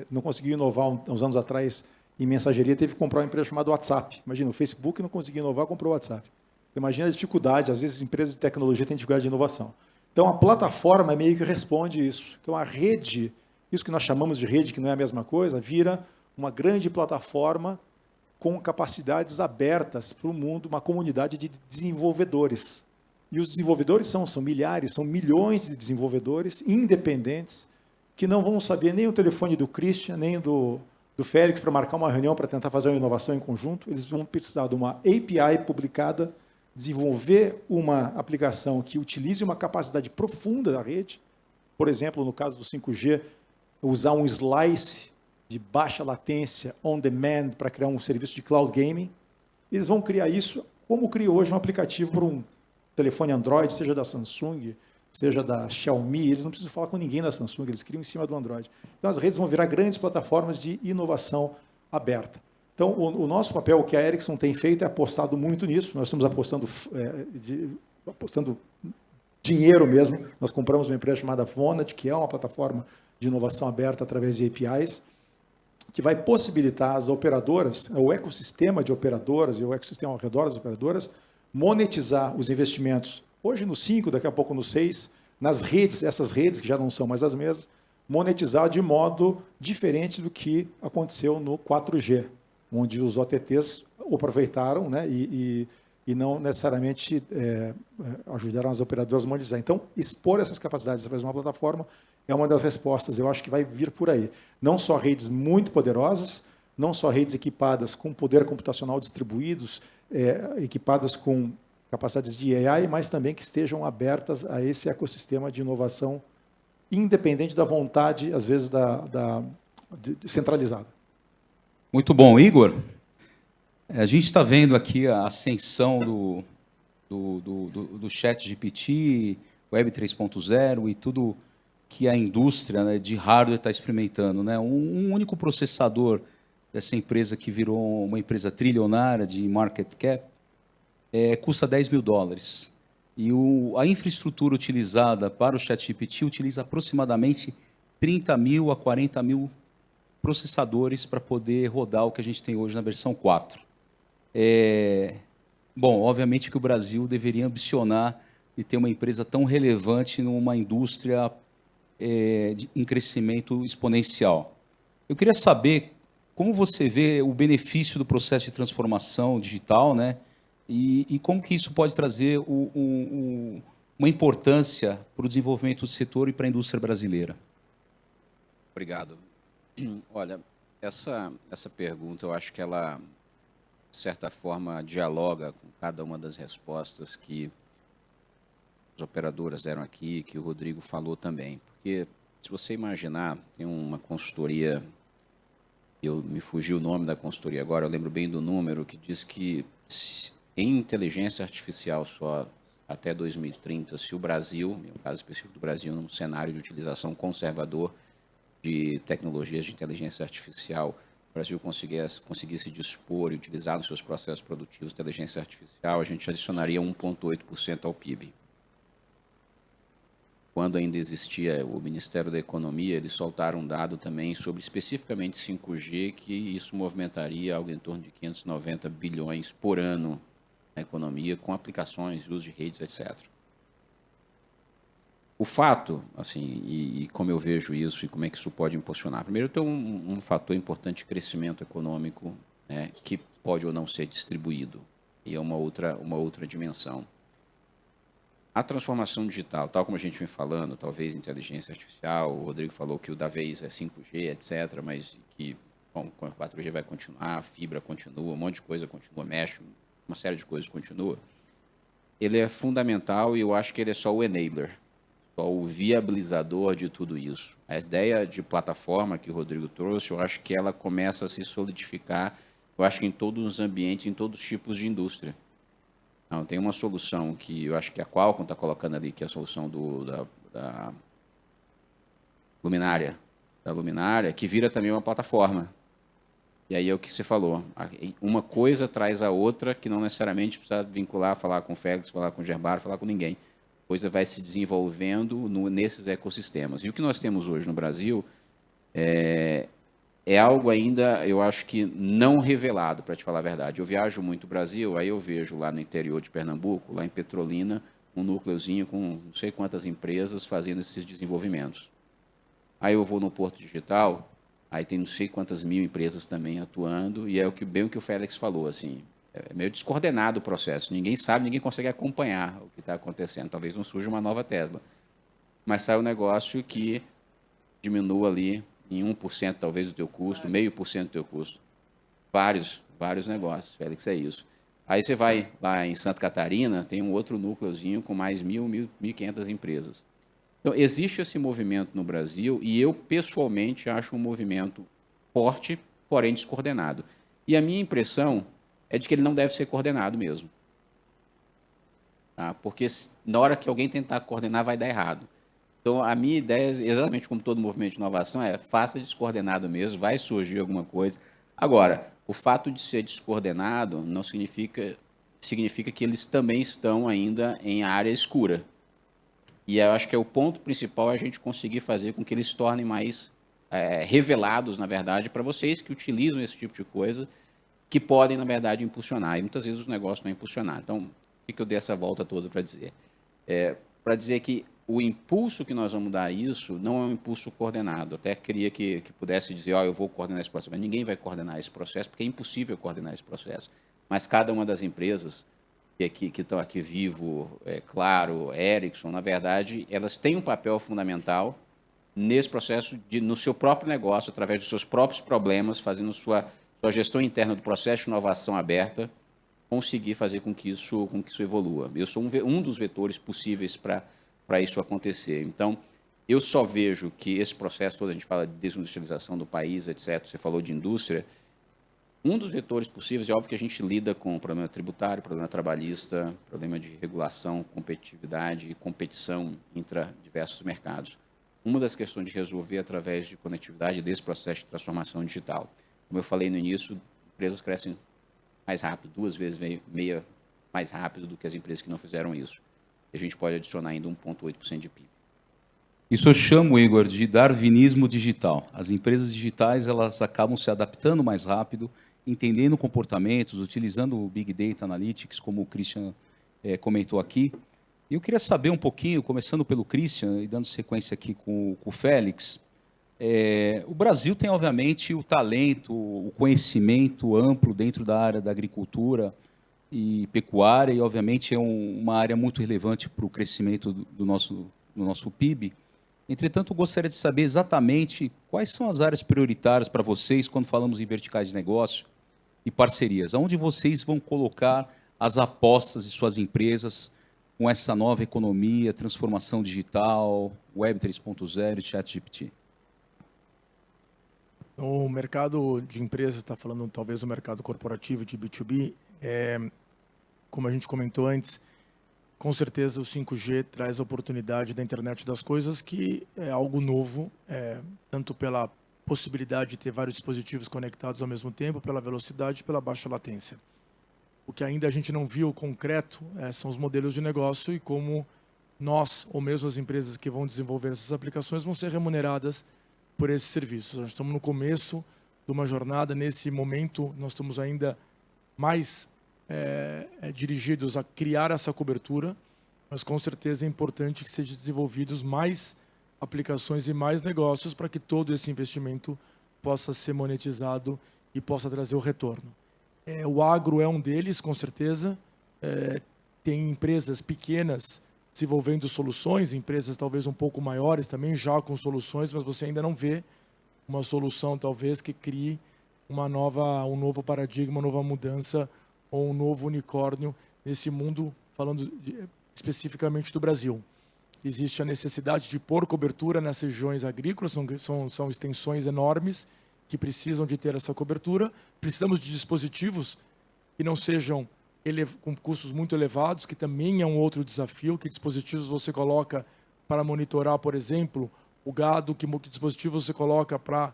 não conseguiu inovar uns anos atrás em mensageria, teve que comprar uma empresa chamada WhatsApp. Imagina, o Facebook não conseguiu inovar, comprou o WhatsApp. Imagina a dificuldade, às vezes empresas de tecnologia têm dificuldade de inovação. Então, a plataforma meio que responde isso. Então, a rede, isso que nós chamamos de rede, que não é a mesma coisa, vira uma grande plataforma com capacidades abertas para o mundo, uma comunidade de desenvolvedores. E os desenvolvedores são milhares, são milhões de desenvolvedores independentes que não vão saber nem o telefone do Christian, nem do Félix para marcar uma reunião para tentar fazer uma inovação em conjunto. Eles vão precisar de uma API publicada, desenvolver uma aplicação que utilize uma capacidade profunda da rede. Por exemplo, no caso do 5G, usar um slice de baixa latência, on demand, para criar um serviço de cloud gaming. Eles vão criar isso como cria hoje um aplicativo para um telefone Android, seja da Samsung, seja da Xiaomi. Eles não precisam falar com ninguém da Samsung, eles criam em cima do Android. Então, as redes vão virar grandes plataformas de inovação aberta. Então, o nosso papel, o que a Ericsson tem feito, é apostado muito nisso. Nós estamos apostando dinheiro mesmo. Nós compramos uma empresa chamada Vonage, que é uma plataforma de inovação aberta através de APIs, que vai possibilitar as operadoras, o ecossistema de operadoras e o ecossistema ao redor das operadoras, monetizar os investimentos, hoje no 5, daqui a pouco no 6, nas redes, essas redes que já não são mais as mesmas, monetizar de modo diferente do que aconteceu no 4G, onde os OTTs aproveitaram, né, e não necessariamente ajudaram as operadoras a monetizar. Então, expor essas capacidades através de uma plataforma é uma das respostas, eu acho que vai vir por aí. Não só redes muito poderosas, não só redes equipadas com poder computacional distribuídos, equipadas com capacidades de AI, mas também que estejam abertas a esse ecossistema de inovação, independente da vontade, às vezes, centralizada. Muito bom. Igor, a gente está vendo aqui a ascensão do ChatGPT, Web 3.0 e tudo que a indústria, né, de hardware está experimentando, né? Um único processador dessa empresa que virou uma empresa trilionária de market cap custa $10 mil. E a infraestrutura utilizada para o ChatGPT utiliza aproximadamente 30 mil a 40 mil processadores para poder rodar o que a gente tem hoje na versão 4. Bom, obviamente que o Brasil deveria ambicionar e ter uma empresa tão relevante numa indústria em crescimento exponencial. Eu queria saber como você vê o benefício do processo de transformação digital, né? E como que isso pode trazer uma importância para o desenvolvimento do setor e para a indústria brasileira. Obrigado. Olha, essa pergunta, eu acho que ela, de certa forma, dialoga com cada uma das respostas que as operadoras deram aqui, que o Rodrigo falou também. Porque, se você imaginar, tem uma consultoria, me fugiu o nome da consultoria agora, eu lembro bem do número, que diz que em inteligência artificial só até 2030, se o Brasil, no caso específico do Brasil, num cenário de utilização conservador de tecnologias de inteligência artificial, o Brasil conseguisse dispor e utilizar nos seus processos produtivos inteligência artificial, a gente adicionaria 1,8% ao PIB. Quando ainda existia o Ministério da Economia, eles soltaram um dado também sobre especificamente 5G, que isso movimentaria algo em torno de 590 bilhões por ano na economia, com aplicações, uso de redes, etc. O fato, assim, e como eu vejo isso e como é que isso pode impulsionar. Primeiro, tem um fator importante de crescimento econômico, né, que pode ou não ser distribuído, e é uma outra dimensão. A transformação digital, tal como a gente vem falando, talvez inteligência artificial, o Rodrigo falou que o da vez é 5G, etc., mas que, bom, com o 4G vai continuar, a fibra continua, um monte de coisa continua, mexe, uma série de coisas continua. Ele é fundamental e eu acho que ele é só o enabler. só o viabilizador de tudo isso. A ideia de plataforma que o Rodrigo trouxe, eu acho que ela começa a se solidificar, eu acho que em todos os ambientes, em todos os tipos de indústria. Não, tem uma solução que eu acho que a Qualcomm está colocando ali, que é a solução da luminária, que vira também uma plataforma. E aí é o que você falou, uma coisa traz a outra, que não necessariamente precisa vincular, falar com o Félix, falar com o Gerbaro, falar com ninguém. A coisa vai se desenvolvendo nesses ecossistemas. E o que nós temos hoje no Brasil é algo ainda, eu acho que não revelado, para te falar a verdade. Eu viajo muito o Brasil, aí eu vejo lá no interior de Pernambuco, lá em Petrolina, um núcleozinho com não sei quantas empresas fazendo esses desenvolvimentos. Aí eu vou no Porto Digital, aí tem não sei quantas mil empresas também atuando, e é bem o que o Félix falou, assim, é meio descoordenado o processo. Ninguém sabe, ninguém consegue acompanhar o que está acontecendo. Talvez não surja uma nova Tesla. Mas sai um negócio que diminua ali em 1% talvez do teu custo, 0,5% do teu custo. Vários negócios, Félix, é isso. Aí você vai lá em Santa Catarina, tem um outro núcleozinho com mais 1.500 empresas. Então, existe esse movimento no Brasil e eu, pessoalmente, acho um movimento forte, porém descoordenado. E a minha impressão é de que ele não deve ser coordenado mesmo. Tá? Porque na hora que alguém tentar coordenar, vai dar errado. Então, a minha ideia, exatamente como todo movimento de inovação, faça descoordenado mesmo, vai surgir alguma coisa. Agora, o fato de ser descoordenado não significa que eles também estão ainda em área escura. E eu acho que é o ponto principal a gente conseguir fazer com que eles se tornem mais revelados, na verdade, para vocês que utilizam esse tipo de coisa, que podem, na verdade, impulsionar. E muitas vezes os negócios não impulsionar. Então, o que eu dei essa volta toda para dizer? Para dizer que o impulso que nós vamos dar a isso não é um impulso coordenado. Até queria que pudesse dizer, eu vou coordenar esse processo. Mas ninguém vai coordenar esse processo, porque é impossível coordenar esse processo. Mas cada uma das empresas que estão aqui Vivo, Claro, Ericsson, na verdade, elas têm um papel fundamental nesse processo, no seu próprio negócio, através dos seus próprios problemas, fazendo sua gestão interna do processo de inovação aberta, conseguir fazer com que isso evolua. Eu sou um dos vetores possíveis para isso acontecer. Então, eu só vejo que esse processo todo, a gente fala de desindustrialização do país, etc., você falou de indústria, um dos vetores possíveis é óbvio que a gente lida com o problema tributário, problema trabalhista, problema de regulação, competitividade e competição entre diversos mercados. Uma das questões de resolver através de conectividade desse processo de transformação digital. Como eu falei no início, empresas crescem mais rápido, 2 vezes meia mais rápido do que as empresas que não fizeram isso. E a gente pode adicionar ainda 1,8% de PIB. Isso eu chamo, Igor, de darwinismo digital. As empresas digitais elas acabam se adaptando mais rápido, entendendo comportamentos, utilizando o Big Data Analytics, como o Christian comentou aqui. E eu queria saber um pouquinho, começando pelo Christian e dando sequência aqui com o Félix, o Brasil tem, obviamente, o talento, o conhecimento amplo dentro da área da agricultura e pecuária, e, obviamente, é uma área muito relevante para o crescimento do nosso PIB. Entretanto, eu gostaria de saber exatamente quais são as áreas prioritárias para vocês quando falamos em verticais de negócio e parcerias. Aonde vocês vão colocar as apostas de suas empresas com essa nova economia, transformação digital, Web 3.0 e ChatGPT? O mercado de empresas, está falando talvez o mercado corporativo de B2B, como a gente comentou antes, com certeza o 5G traz a oportunidade da internet das coisas, que é algo novo, tanto pela possibilidade de ter vários dispositivos conectados ao mesmo tempo, pela velocidade e pela baixa latência. O que ainda a gente não viu concreto são os modelos de negócio e como nós, ou mesmo as empresas que vão desenvolver essas aplicações, vão ser remuneradas por esses serviços. Nós estamos no começo de uma jornada, nesse momento nós estamos ainda mais dirigidos a criar essa cobertura, mas com certeza é importante que sejam desenvolvidos mais aplicações e mais negócios para que todo esse investimento possa ser monetizado e possa trazer o retorno. O agro é um deles, com certeza. Tem empresas pequenas desenvolvendo soluções, empresas talvez um pouco maiores também, já com soluções, mas você ainda não vê uma solução, talvez, que crie um novo paradigma, uma nova mudança ou um novo unicórnio nesse mundo, falando especificamente do Brasil. existe a necessidade de pôr cobertura nas regiões agrícolas, são extensões enormes que precisam de ter essa cobertura. Precisamos de dispositivos que não sejam com custos muito elevados, que também é um outro desafio. Que dispositivos você coloca para monitorar, por exemplo, o gado, que dispositivos você coloca para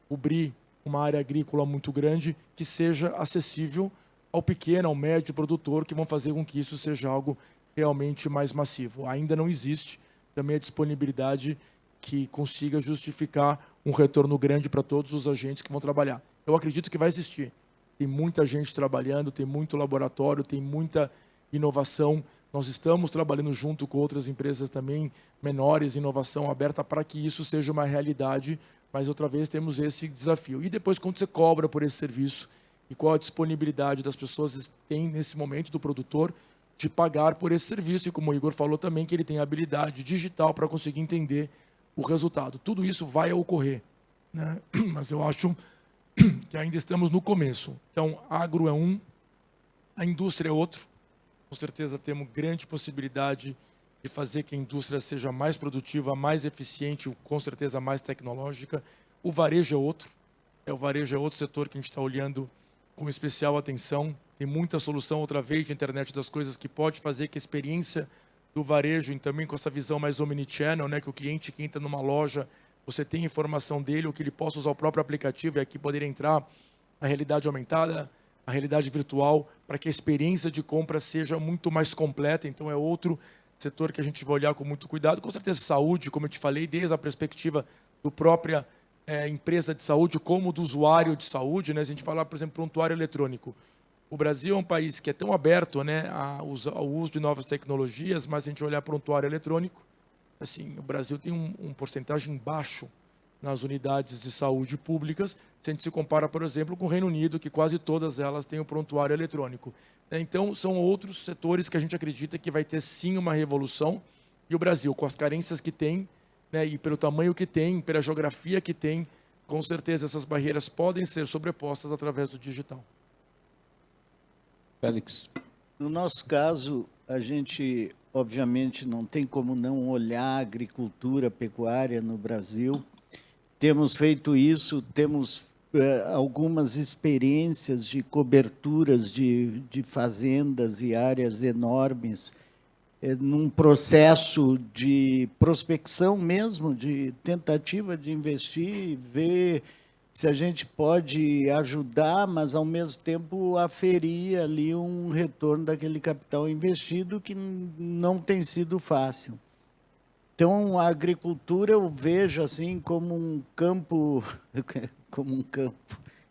cobrir uma área agrícola muito grande, que seja acessível ao pequeno, ao médio produtor, que vão fazer com que isso seja algo realmente mais massivo. Ainda não existe também a disponibilidade que consiga justificar um retorno grande para todos os agentes que vão trabalhar. Eu acredito que vai existir. Tem muita gente trabalhando, tem muito laboratório, tem muita inovação. Nós estamos trabalhando junto com outras empresas também menores, inovação aberta, para que isso seja uma realidade, mas outra vez temos esse desafio. E depois, quando você cobra por esse serviço, e qual a disponibilidade das pessoas tem nesse momento do produtor de pagar por esse serviço, e como o Igor falou também, que ele tem habilidade digital para conseguir entender o resultado. Tudo isso vai ocorrer, né? Mas eu acho que ainda estamos no começo. Então, agro é um, a indústria é outro. Com certeza temos grande possibilidade de fazer que a indústria seja mais produtiva, mais eficiente, com certeza mais tecnológica. O varejo é outro. O varejo é outro setor que a gente está olhando com especial atenção. Tem muita solução, outra vez, de internet das coisas, que pode fazer que a experiência do varejo, e também com essa visão mais omnichannel, né, que o cliente que entra numa loja, você tem informação dele, ou que ele possa usar o próprio aplicativo, e aqui poder entrar a realidade aumentada, a realidade virtual, para que a experiência de compra seja muito mais completa. Então é outro setor que a gente vai olhar com muito cuidado. Com certeza saúde, como eu te falei, desde a perspectiva do própria empresa de saúde, como do usuário de saúde, né? Se a gente falar, por exemplo, prontuário eletrônico. O Brasil é um país que é tão aberto, né, ao uso de novas tecnologias, mas se a gente olhar prontuário eletrônico, assim, o Brasil tem um porcentagem baixo nas unidades de saúde públicas, se a gente se compara, por exemplo, com o Reino Unido, que quase todas elas têm o prontuário eletrônico. Então, são outros setores que a gente acredita que vai ter sim uma revolução, e o Brasil, com as carências que tem, né, e pelo tamanho que tem, pela geografia que tem, com certeza essas barreiras podem ser sobrepostas através do digital. Félix. No nosso caso, a gente, obviamente, não tem como não olhar a agricultura, a pecuária no Brasil. Temos feito isso, temos algumas experiências de coberturas de fazendas e áreas enormes, num processo de prospecção mesmo, de tentativa de investir, ver se a gente pode ajudar, mas, ao mesmo tempo, aferir ali um retorno daquele capital investido, que não tem sido fácil. Então, a agricultura eu vejo assim como um campo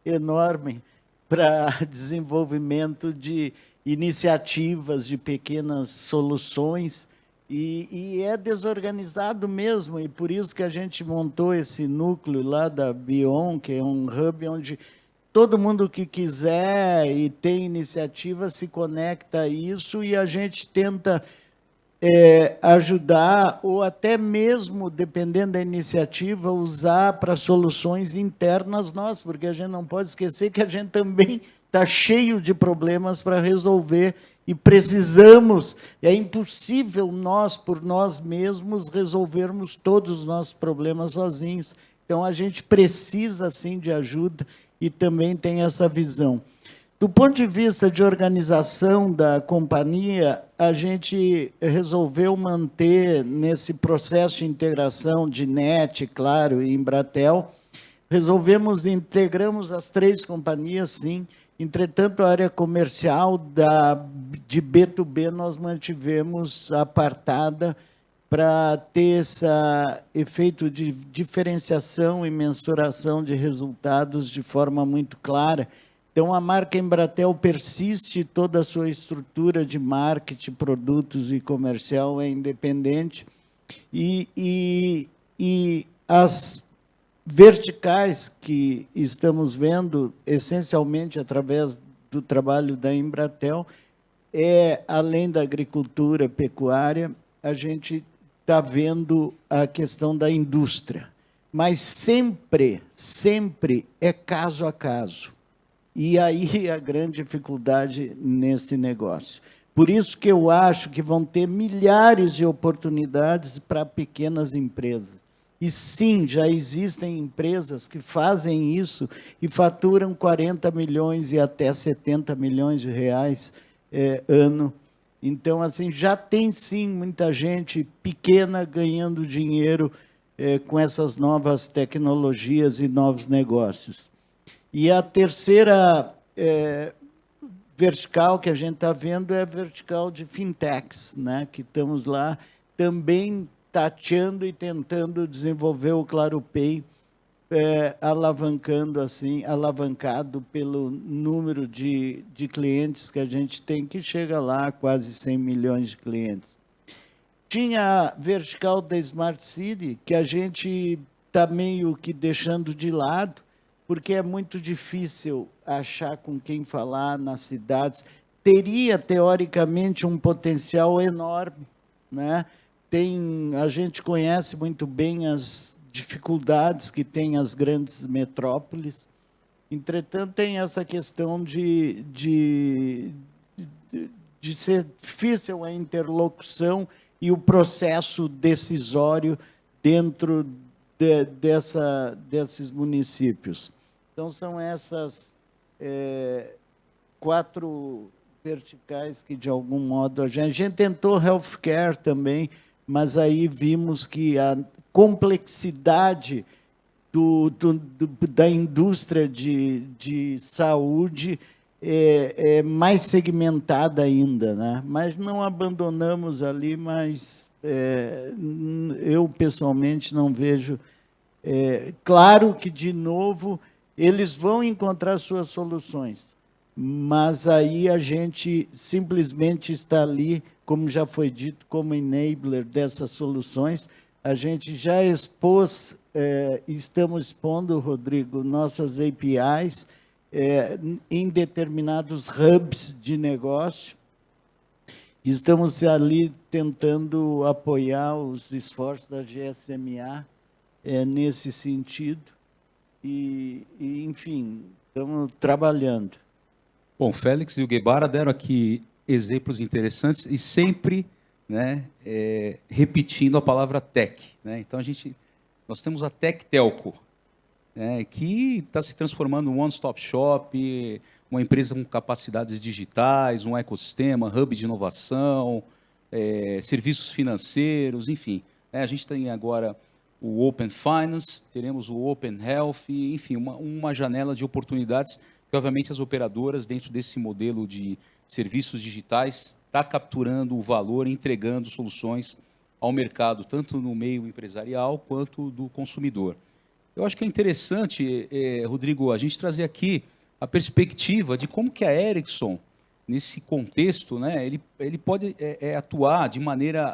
enorme para desenvolvimento de iniciativas, de pequenas soluções, e é desorganizado mesmo, e por isso que a gente montou esse núcleo lá da Bion, que é um hub onde todo mundo que quiser e tem iniciativa se conecta a isso, e a gente tenta ajudar, ou até mesmo, dependendo da iniciativa, usar para soluções internas nossas, porque a gente não pode esquecer que a gente também está cheio de problemas para resolver, e precisamos, é impossível nós, por nós mesmos, resolvermos todos os nossos problemas sozinhos. Então, a gente precisa, sim, de ajuda, e também tem essa visão. Do ponto de vista de organização da companhia, a gente resolveu manter, nesse processo de integração de NET, claro, e Embratel, integramos as 3 companhias, sim. Entretanto, a área comercial de B2B nós mantivemos apartada para ter esse efeito de diferenciação e mensuração de resultados de forma muito clara. Então, a marca Embratel persiste, toda a sua estrutura de marketing, produtos e comercial é independente, e as verticais que estamos vendo, essencialmente através do trabalho da Embratel, além da agricultura, pecuária, a gente está vendo a questão da indústria, mas sempre é caso a caso. E aí a grande dificuldade nesse negócio. Por isso que eu acho que vão ter milhares de oportunidades para pequenas empresas. E sim, já existem empresas que fazem isso e faturam 40 milhões e até 70 milhões de reais ano. Então, assim, já tem sim muita gente pequena ganhando dinheiro com essas novas tecnologias e novos negócios. E a terceira vertical que a gente está vendo é a vertical de fintechs, né? Que estamos lá também tateando e tentando desenvolver o ClaroPay, alavancado pelo número de clientes que a gente tem, que chega lá a quase 100 milhões de clientes. Tinha a vertical da Smart City, que a gente está meio que deixando de lado, porque é muito difícil achar com quem falar nas cidades. Teria, teoricamente, um potencial enorme, né? A gente conhece muito bem as dificuldades que têm as grandes metrópoles. Entretanto, tem essa questão de ser difícil a interlocução e o processo decisório dentro desses municípios. Então, são essas 4 verticais que, de algum modo, a gente tentou healthcare também, mas aí vimos que a complexidade da indústria de saúde é mais segmentada ainda, né? Mas não abandonamos ali, mas eu, pessoalmente, não vejo... claro que, de novo, eles vão encontrar suas soluções, mas aí a gente simplesmente está ali, como já foi dito, como enabler dessas soluções. A gente já expôs, estamos expondo, Rodrigo, nossas APIs em determinados hubs de negócio. Estamos ali tentando apoiar os esforços da GSMA nesse sentido. E, enfim, estamos trabalhando. Bom, Félix e o Guevara deram aqui exemplos interessantes e sempre, né, repetindo a palavra tech, né? Então, nós temos a Tech Telco, né, que está se transformando em um one-stop shop, uma empresa com capacidades digitais, um ecossistema, hub de inovação, serviços financeiros, enfim. A gente tem agora o Open Finance, teremos o Open Health, enfim, uma janela de oportunidades que, obviamente, as operadoras, dentro desse modelo de serviços digitais, está capturando o valor, entregando soluções ao mercado, tanto no meio empresarial quanto do consumidor. Eu acho que é interessante, Rodrigo, a gente trazer aqui a perspectiva de como que a Ericsson, nesse contexto, né, ele pode atuar de maneira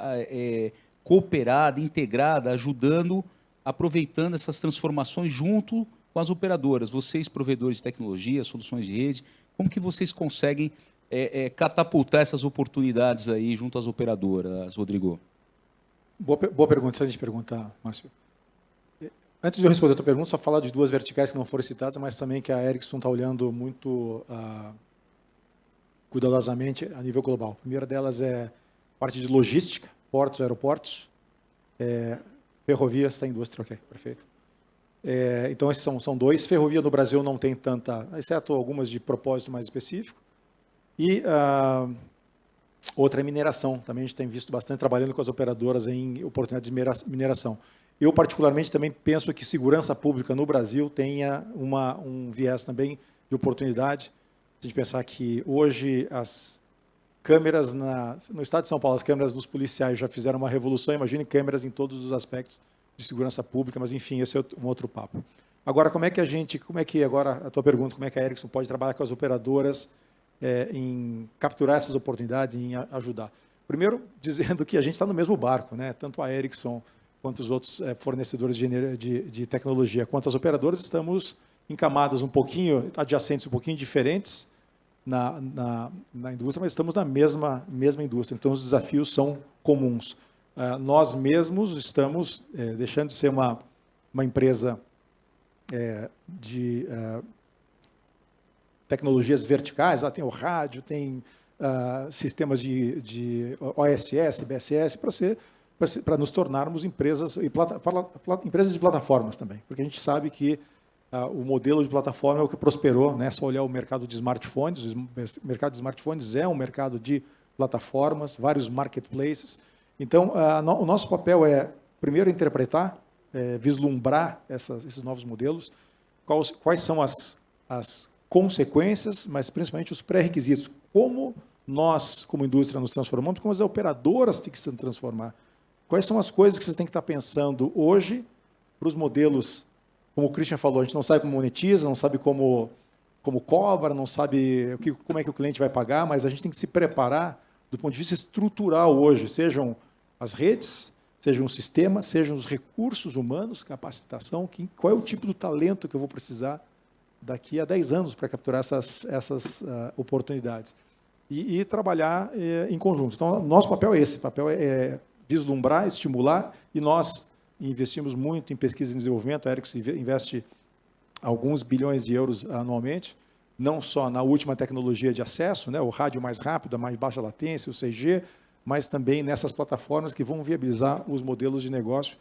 cooperada, integrada, ajudando, aproveitando essas transformações junto com as operadoras. Vocês, provedores de tecnologia, soluções de rede, como que vocês conseguem catapultar essas oportunidades aí junto às operadoras, Rodrigo? Boa pergunta, se a gente perguntar, Márcio. Antes de eu responder a tua pergunta, só falar de 2 verticais que não foram citadas, mas também que a Ericsson está olhando muito cuidadosamente a nível global. A primeira delas é parte de logística, portos, aeroportos, ferrovias, está indústria, ok, perfeito. Então, esses são 2. Ferrovia no Brasil não tem tanta, exceto algumas de propósito mais específico. E outra é mineração. Também a gente tem visto bastante trabalhando com as operadoras em oportunidades de mineração. Eu, particularmente, também penso que segurança pública no Brasil tenha um viés também de oportunidade. A gente pensar que hoje as câmeras no estado de São Paulo, as câmeras dos policiais já fizeram uma revolução. Imagine câmeras em todos os aspectos de segurança pública, mas, enfim, esse é um outro papo. Agora, agora a tua pergunta, como é que a Ericsson pode trabalhar com as operadoras em capturar essas oportunidades, em ajudar? Primeiro, dizendo que a gente está no mesmo barco, né? Tanto a Ericsson quanto os outros fornecedores de tecnologia, quanto as operadoras, estamos em camadas um pouquinho adjacentes, um pouquinho diferentes na indústria, mas estamos na mesma indústria. Então, os desafios são comuns. Nós mesmos estamos deixando de ser uma empresa de tecnologias verticais. Tem o rádio, tem sistemas de OSS, BSS, para nos tornarmos empresas de plataformas também, porque a gente sabe que o modelo de plataforma é o que prosperou, né? Só olhar o mercado de smartphones. O mercado de smartphones é um mercado de plataformas, vários marketplaces. Então, o nosso papel é, primeiro, interpretar, vislumbrar esses novos modelos, quais são as consequências, mas principalmente os pré-requisitos. Como nós, como indústria, nos transformamos, como as operadoras têm que se transformar. Quais são as coisas que vocês têm que estar pensando hoje para os modelos. Como o Christian falou, a gente não sabe como monetiza, não sabe como cobra, não sabe como é que o cliente vai pagar, mas a gente tem que se preparar do ponto de vista estrutural hoje, sejam as redes, sejam os sistemas, sejam os recursos humanos, capacitação, qual é o tipo do talento que eu vou precisar daqui a 10 anos para capturar essas oportunidades. E trabalhar em conjunto. Então, nosso papel é esse, o papel é vislumbrar, estimular, e nós investimos muito em pesquisa e desenvolvimento. A Ericsson investe alguns bilhões de euros anualmente, não só na última tecnologia de acesso, né, o rádio mais rápido, a mais baixa latência, o 6G, mas também nessas plataformas que vão viabilizar os modelos de negócio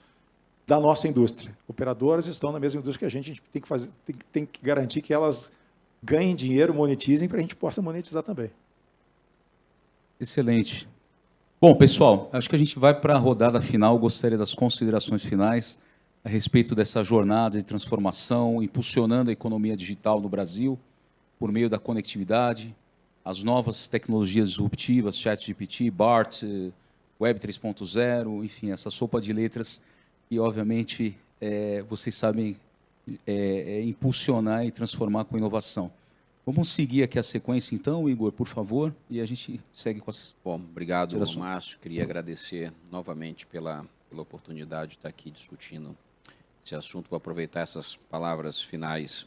da nossa indústria. Operadoras estão na mesma indústria que a gente tem que garantir que elas ganhem dinheiro, monetizem, para a gente possa monetizar também. Excelente. Bom, pessoal, acho que a gente vai para a rodada final. Gostaria das considerações finais a respeito dessa jornada de transformação, impulsionando a economia digital no Brasil, por meio da conectividade, as novas tecnologias disruptivas, ChatGPT, BART, Web 3.0, enfim, essa sopa de letras que, obviamente, vocês sabem impulsionar e transformar com inovação. Vamos seguir aqui a sequência, então, Igor, por favor, e a gente segue com as... Bom, obrigado, Márcio. Queria agradecer novamente pela oportunidade de estar aqui discutindo esse assunto. Vou aproveitar essas palavras finais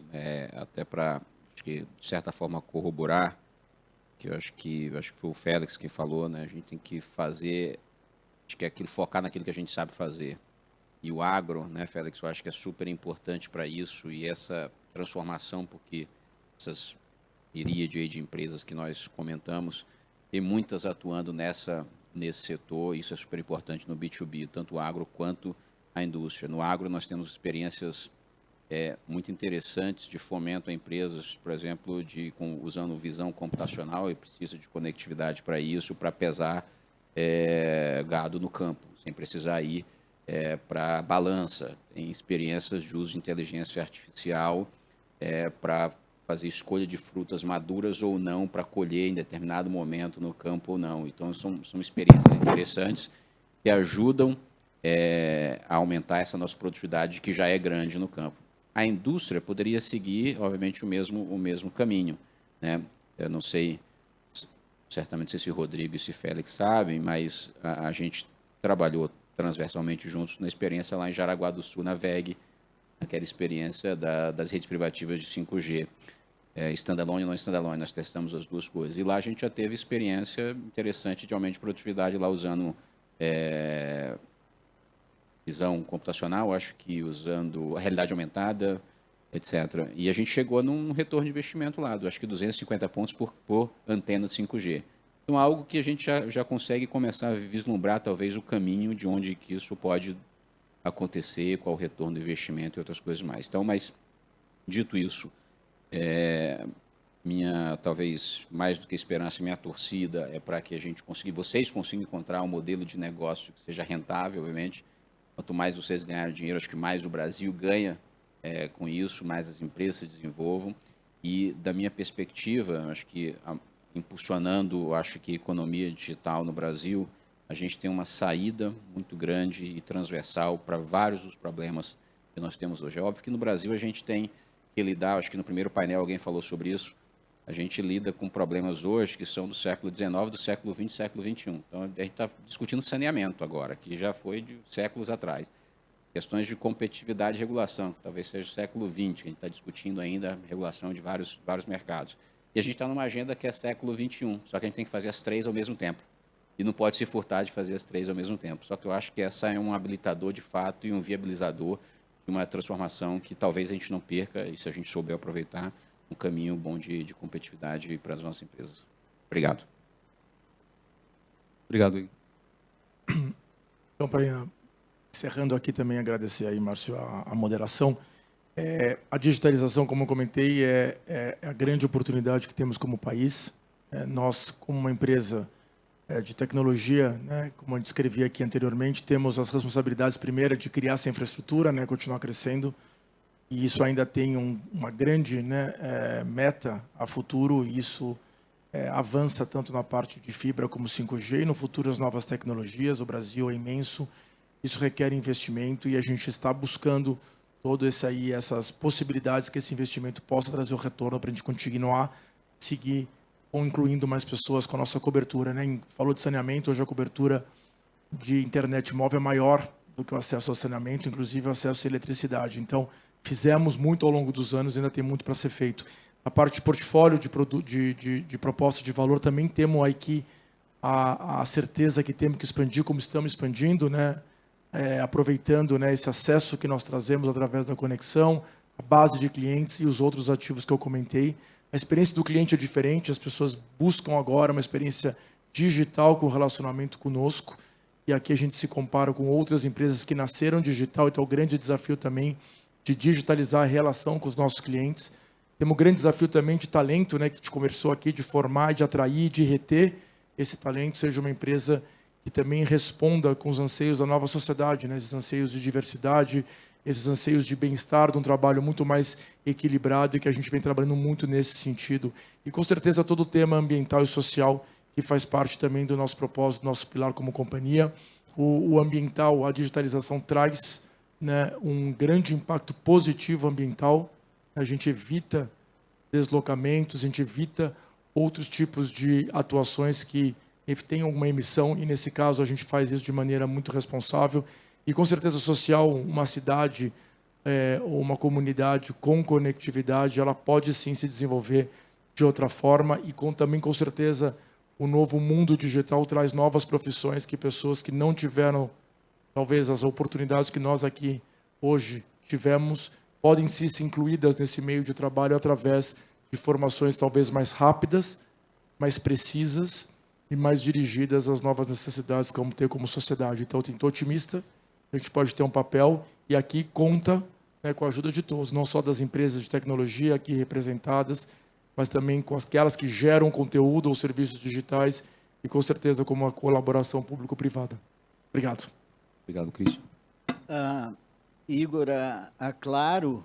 até para, de certa forma, corroborar, que eu acho que foi o Félix que falou, né? A gente tem que fazer, acho que é focar naquilo que a gente sabe fazer. E o agro, né, Félix, eu acho que é super importante para isso, e essa transformação, porque essas miríade de empresas que nós comentamos, e muitas atuando nesse setor, isso é super importante no B2B, tanto o agro quanto a indústria. No agro nós temos experiências muito interessantes de fomento a empresas, por exemplo, usando visão computacional, e precisa de conectividade para isso, para pesar gado no campo, sem precisar ir para balança. Tem experiências de uso de inteligência artificial para fazer escolha de frutas maduras ou não para colher em determinado momento no campo ou não. Então, são experiências interessantes que ajudam a aumentar essa nossa produtividade, que já é grande no campo. A indústria poderia seguir, obviamente, o mesmo caminho, né? Eu não sei, certamente, se Rodrigo e se Félix sabem, mas a gente trabalhou transversalmente juntos na experiência lá em Jaraguá do Sul, na VEG, aquela experiência das redes privativas de 5G. Standalone e não standalone, nós testamos as duas coisas. E lá a gente já teve experiência interessante de aumento de produtividade, lá usando visão computacional, acho que usando a realidade aumentada, etc. E a gente chegou num retorno de investimento lá, acho que 250 pontos por antena 5G. Então, algo que a gente já consegue começar a vislumbrar, talvez, o caminho de onde que isso pode acontecer, qual o retorno do investimento e outras coisas mais. Então, mas, dito isso, talvez, mais do que esperança, minha torcida é para que a gente vocês consigam encontrar um modelo de negócio que seja rentável, obviamente. Quanto mais vocês ganharem dinheiro, acho que mais o Brasil ganha com isso, mais as empresas se desenvolvam. E, da minha perspectiva, acho que impulsionando, acho que a economia digital no Brasil, a gente tem uma saída muito grande e transversal para vários dos problemas que nós temos hoje. É óbvio que no Brasil a gente tem que lidar, acho que no primeiro painel alguém falou sobre isso, a gente lida com problemas hoje que são do século XIX, do século XX, do século XXI. Então, a gente está discutindo saneamento agora, que já foi de séculos atrás. Questões de competitividade e regulação, que talvez seja do século XX, que a gente está discutindo ainda a regulação de vários mercados. E a gente está numa agenda que é século XXI, só que a gente tem que fazer as três ao mesmo tempo. E não pode se furtar de fazer as três ao mesmo tempo. Só que eu acho que essa é um habilitador de fato e um viabilizador de uma transformação que talvez a gente não perca, e se a gente souber aproveitar, um caminho bom de competitividade para as nossas empresas. Obrigado. Obrigado, Igor. Então, para encerrando aqui também, agradecer aí, Márcio, a moderação. A digitalização, como eu comentei, é a grande oportunidade que temos como país. Nós, como uma empresa de tecnologia, né, como eu descrevi aqui anteriormente, temos as responsabilidades, primeira, de criar essa infraestrutura, né, continuar crescendo, e isso ainda tem uma grande, né, meta a futuro, e isso avança tanto na parte de fibra como 5G, e no futuro as novas tecnologias. O Brasil é imenso, isso requer investimento, e a gente está buscando essas possibilidades que esse investimento possa trazer o retorno para a gente continuar, seguir incluindo mais pessoas com a nossa cobertura, né? Falou de saneamento, hoje a cobertura de internet móvel é maior do que o acesso ao saneamento, inclusive o acesso à eletricidade. Então, fizemos muito ao longo dos anos e ainda tem muito para ser feito. A parte de portfólio de proposta de valor, também temos aqui a certeza que temos que expandir, como estamos expandindo, né? Aproveitando, né, esse acesso que nós trazemos através da conexão, a base de clientes e os outros ativos que eu comentei. A experiência do cliente é diferente, as pessoas buscam agora uma experiência digital com relacionamento conosco, e aqui a gente se compara com outras empresas que nasceram digital, então o grande desafio também de digitalizar a relação com os nossos clientes. Temos um grande desafio também de talento, né, que a gente conversou aqui, de formar, de atrair, de reter esse talento, seja uma empresa que também responda com os anseios da nova sociedade, né, esses anseios de diversidade, esses anseios de bem-estar, de um trabalho muito mais equilibrado, e que a gente vem trabalhando muito nesse sentido. E, com certeza, todo o tema ambiental e social, que faz parte também do nosso propósito, do nosso pilar como companhia. O ambiental, a digitalização traz, né, um grande impacto positivo ambiental. A gente evita deslocamentos, a gente evita outros tipos de atuações que têm alguma emissão, e, nesse caso, a gente faz isso de maneira muito responsável. E, com certeza, social, uma cidade ou uma comunidade com conectividade, ela pode sim se desenvolver de outra forma, e também, com certeza, o novo mundo digital traz novas profissões que pessoas que não tiveram, talvez, as oportunidades que nós aqui hoje tivemos, podem sim ser incluídas nesse meio de trabalho através de formações talvez mais rápidas, mais precisas e mais dirigidas às novas necessidades que vamos ter como sociedade. Então, eu estou otimista. A gente pode ter um papel, e aqui conta, né, com a ajuda de todos, não só das empresas de tecnologia aqui representadas, mas também com aquelas que geram conteúdo ou serviços digitais, e, com certeza, com uma colaboração público-privada. Obrigado. Obrigado, Cristian. Igor, a Claro,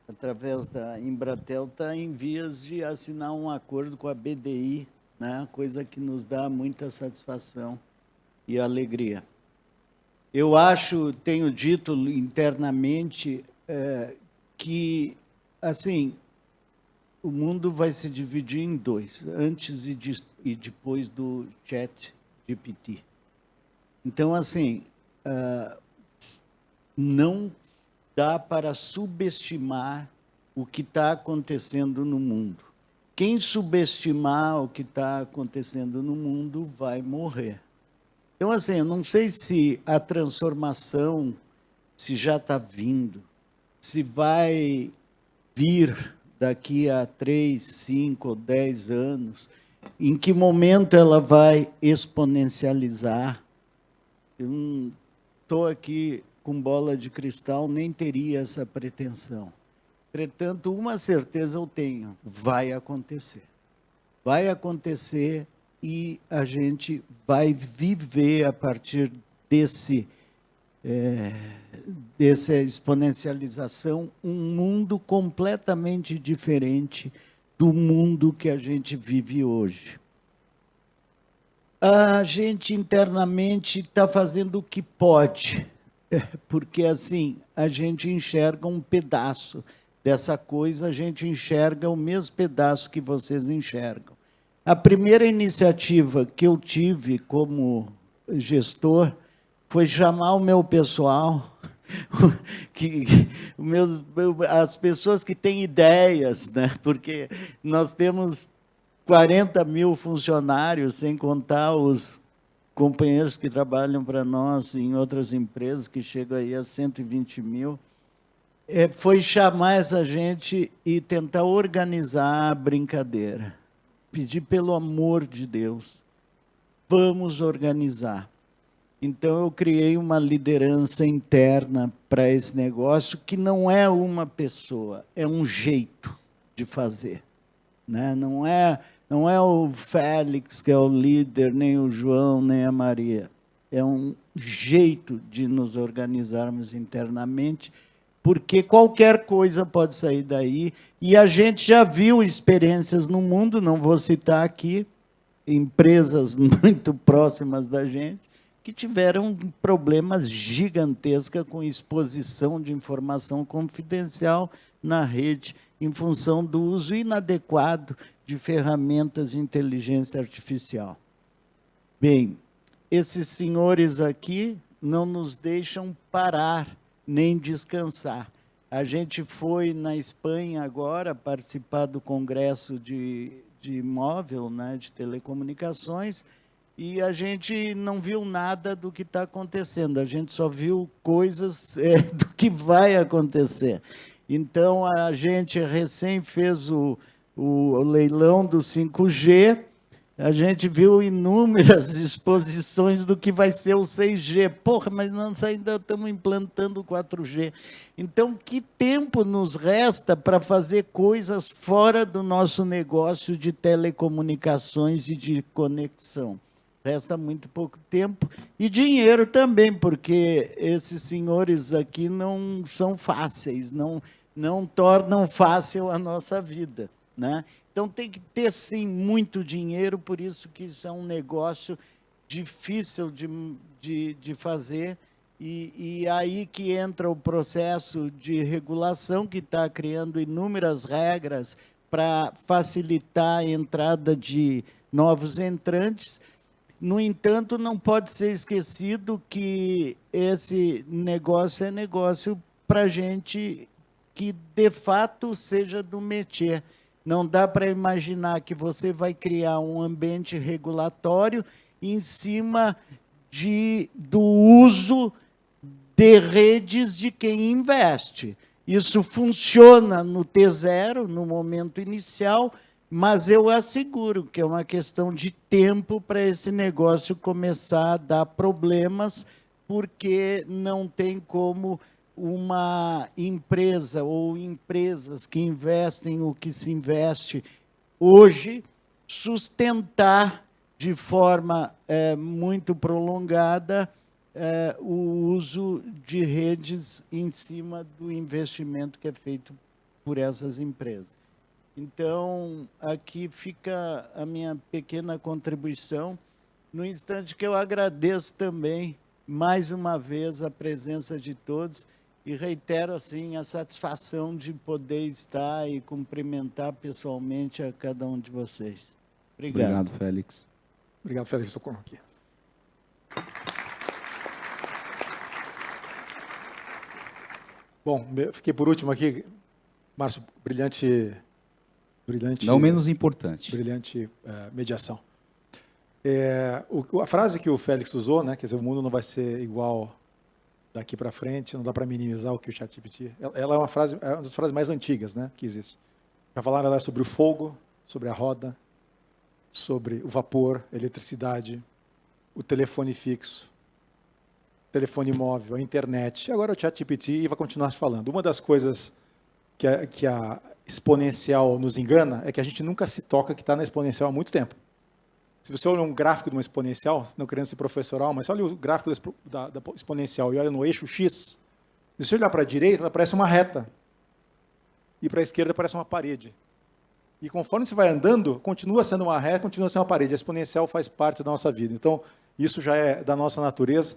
através da Embratel, está em vias de assinar um acordo com a BDI, né, coisa que nos dá muita satisfação e alegria. Eu tenho dito internamente que, assim, o mundo vai se dividir em dois, antes e depois do ChatGPT. Então, assim, não dá para subestimar o que está acontecendo no mundo. Quem subestimar o que está acontecendo no mundo vai morrer. Então, assim, eu não sei se a transformação, se já está vindo, se vai vir daqui a 3, 5 ou 10 anos, em que momento ela vai exponencializar. Eu não estou aqui com bola de cristal, nem teria essa pretensão. Entretanto, uma certeza eu tenho, vai acontecer. Vai acontecer, e a gente vai viver, a partir dessa exponencialização, um mundo completamente diferente do mundo que a gente vive hoje. A gente internamente está fazendo o que pode, porque, assim, a gente enxerga um pedaço dessa coisa, a gente enxerga o mesmo pedaço que vocês enxergam. A primeira iniciativa que eu tive como gestor foi chamar o meu pessoal, as pessoas que têm ideias, né? Porque nós temos 40 mil funcionários, sem contar os companheiros que trabalham para nós em outras empresas, que chegam aí a 120 mil. Foi chamar essa gente e tentar organizar a brincadeira. Pedir, pelo amor de Deus, vamos organizar. Então, eu criei uma liderança interna para esse negócio, que não é uma pessoa, é um jeito de fazer, né? Não é o Félix que é o líder, nem o João, nem a Maria. É um jeito de nos organizarmos internamente, porque qualquer coisa pode sair daí. E a gente já viu experiências no mundo, não vou citar aqui, empresas muito próximas da gente, que tiveram problemas gigantescos com exposição de informação confidencial na rede, em função do uso inadequado de ferramentas de inteligência artificial. Bem, esses senhores aqui não nos deixam parar nem descansar. A gente foi na Espanha agora participar do Congresso de Móvel, né, de Telecomunicações, e a gente não viu nada do que está acontecendo, a gente só viu coisas do que vai acontecer. Então, a gente recém fez o leilão do 5G, a gente viu inúmeras exposições do que vai ser o 6G. Porra, mas nós ainda estamos implantando o 4G. Então, que tempo nos resta para fazer coisas fora do nosso negócio de telecomunicações e de conexão? Resta muito pouco tempo. E dinheiro também, porque esses senhores aqui não são fáceis, não tornam fácil a nossa vida, né? Então, tem que ter, sim, muito dinheiro, por isso que isso é um negócio difícil de fazer, e aí que entra o processo de regulação, que está criando inúmeras regras para facilitar a entrada de novos entrantes. No entanto, não pode ser esquecido que esse negócio é negócio para gente que, de fato, seja do métier. Não dá para imaginar que você vai criar um ambiente regulatório em cima do uso de redes de quem investe. Isso funciona no T0, no momento inicial, mas eu asseguro que é uma questão de tempo para esse negócio começar a dar problemas, porque não tem como uma empresa ou empresas que investem o que se investe hoje sustentar de forma muito prolongada o uso de redes em cima do investimento que é feito por essas empresas. Então, aqui fica a minha pequena contribuição, no instante que eu agradeço também, mais uma vez, a presença de todos, e reitero, assim, a satisfação de poder estar e cumprimentar pessoalmente a cada um de vocês. Obrigado. Obrigado, Félix. Obrigado, Félix. Estou aqui. Bom, fiquei por último aqui. Márcio, brilhante... Não menos importante. Brilhante mediação. A frase que o Félix usou, né, quer dizer, o mundo não vai ser igual daqui para frente, não dá para minimizar o que o ChatGPT... Ela é uma das frases mais antigas, né, que existe. Já falaram lá sobre o fogo, sobre a roda, sobre o vapor, a eletricidade, o telefone fixo, o telefone móvel, a internet. Agora o ChatGPT vai continuar falando. Uma das coisas que a exponencial nos engana é que a gente nunca se toca que está na exponencial há muito tempo. Se você olha um gráfico de uma exponencial, não querendo ser professoral, mas olha o gráfico da exponencial e olha no eixo X, se você olhar para a direita, ela parece uma reta. E para a esquerda parece uma parede. E conforme você vai andando, continua sendo uma reta, continua sendo uma parede. A exponencial faz parte da nossa vida. Então, isso já é da nossa natureza.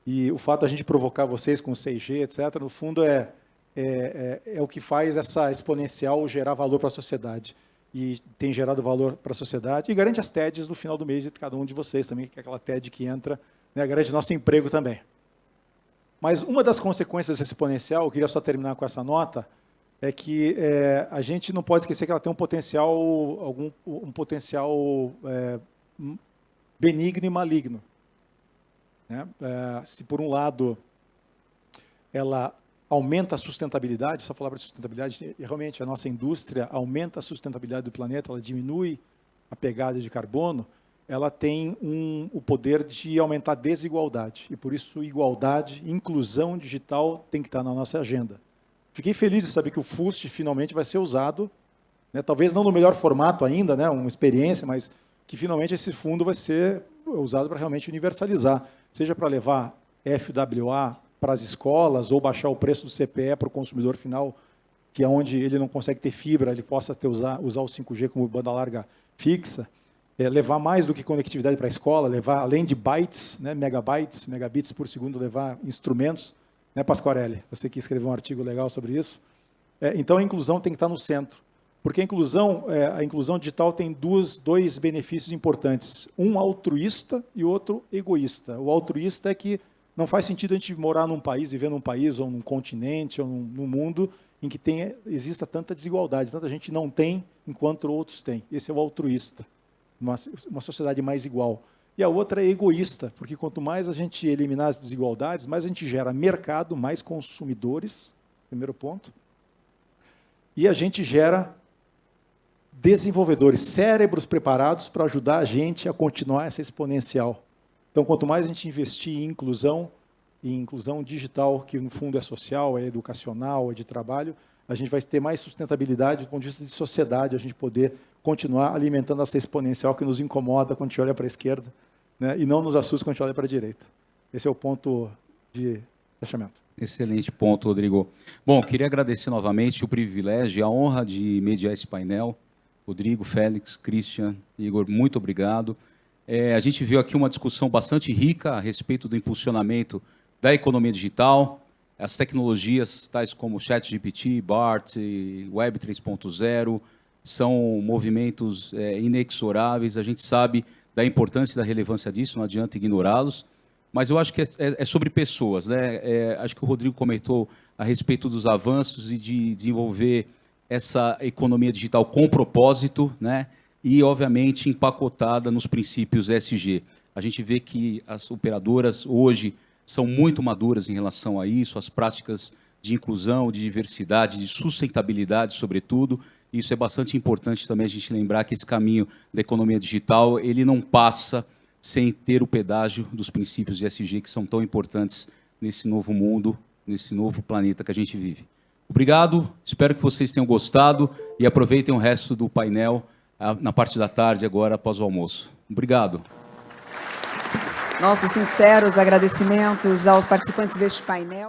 E o fato de a gente provocar vocês com 6G, etc., no fundo é o que faz essa exponencial gerar valor para a sociedade. E tem gerado valor para a sociedade, e garante as TEDs no final do mês de cada um de vocês também, que é aquela TED que entra, né, garante nosso emprego também. Mas uma das consequências dessa exponencial, eu queria só terminar com essa nota, é que a gente não pode esquecer que ela tem um potencial benigno e maligno. Né? Se por um lado ela aumenta a sustentabilidade, só falar para sustentabilidade, realmente a nossa indústria aumenta a sustentabilidade do planeta, ela diminui a pegada de carbono, ela tem o poder de aumentar a desigualdade. E por isso, igualdade, inclusão digital tem que estar na nossa agenda. Fiquei feliz de saber que o FUST finalmente vai ser usado, né, talvez não no melhor formato ainda, né, uma experiência, mas que finalmente esse fundo vai ser usado para realmente universalizar, seja para levar FWA para as escolas ou baixar o preço do CPE para o consumidor final, que é onde ele não consegue ter fibra, ele possa usar o 5G como banda larga fixa, levar mais do que conectividade para a escola, levar, além de bytes, né, megabytes, megabits por segundo, levar instrumentos, né, Pasquarelli? Você que escreveu um artigo legal sobre isso. Então, a inclusão tem que estar no centro, porque a inclusão digital tem dois benefícios importantes, um altruísta e outro egoísta. O altruísta é que não faz sentido a gente morar num país, viver num país, ou num continente, ou num mundo em que exista tanta desigualdade, tanta gente não tem, enquanto outros têm. Esse é o altruísta, uma sociedade mais igual. E a outra é egoísta, porque quanto mais a gente eliminar as desigualdades, mais a gente gera mercado, mais consumidores, primeiro ponto, e a gente gera desenvolvedores, cérebros preparados para ajudar a gente a continuar essa exponencial. Então, quanto mais a gente investir em inclusão digital, que no fundo é social, é educacional, é de trabalho, a gente vai ter mais sustentabilidade do ponto de vista de sociedade, a gente poder continuar alimentando essa exponencial que nos incomoda quando a gente olha para a esquerda, né, e não nos assusta quando a gente olha para a direita. Esse é o ponto de fechamento. Excelente ponto, Rodrigo. Bom, queria agradecer novamente o privilégio e a honra de mediar esse painel. Rodrigo, Félix, Christian, Igor, muito obrigado. A gente viu aqui uma discussão bastante rica a respeito do impulsionamento da economia digital, as tecnologias tais como ChatGPT, BART, Web 3.0, são movimentos inexoráveis, a gente sabe da importância e da relevância disso, não adianta ignorá-los, mas eu acho que é sobre pessoas, né? Acho que o Rodrigo comentou a respeito dos avanços e de desenvolver essa economia digital com propósito, né? E, obviamente, empacotada nos princípios ESG. A gente vê que as operadoras hoje são muito maduras em relação a isso, as práticas de inclusão, de diversidade, de sustentabilidade, sobretudo. Isso é bastante importante também a gente lembrar que esse caminho da economia digital ele não passa sem ter o pedágio dos princípios de ESG que são tão importantes nesse novo mundo, nesse novo planeta que a gente vive. Obrigado, espero que vocês tenham gostado e aproveitem o resto do painel na parte da tarde, agora após o almoço. Obrigado. Nossos sinceros agradecimentos aos participantes deste painel.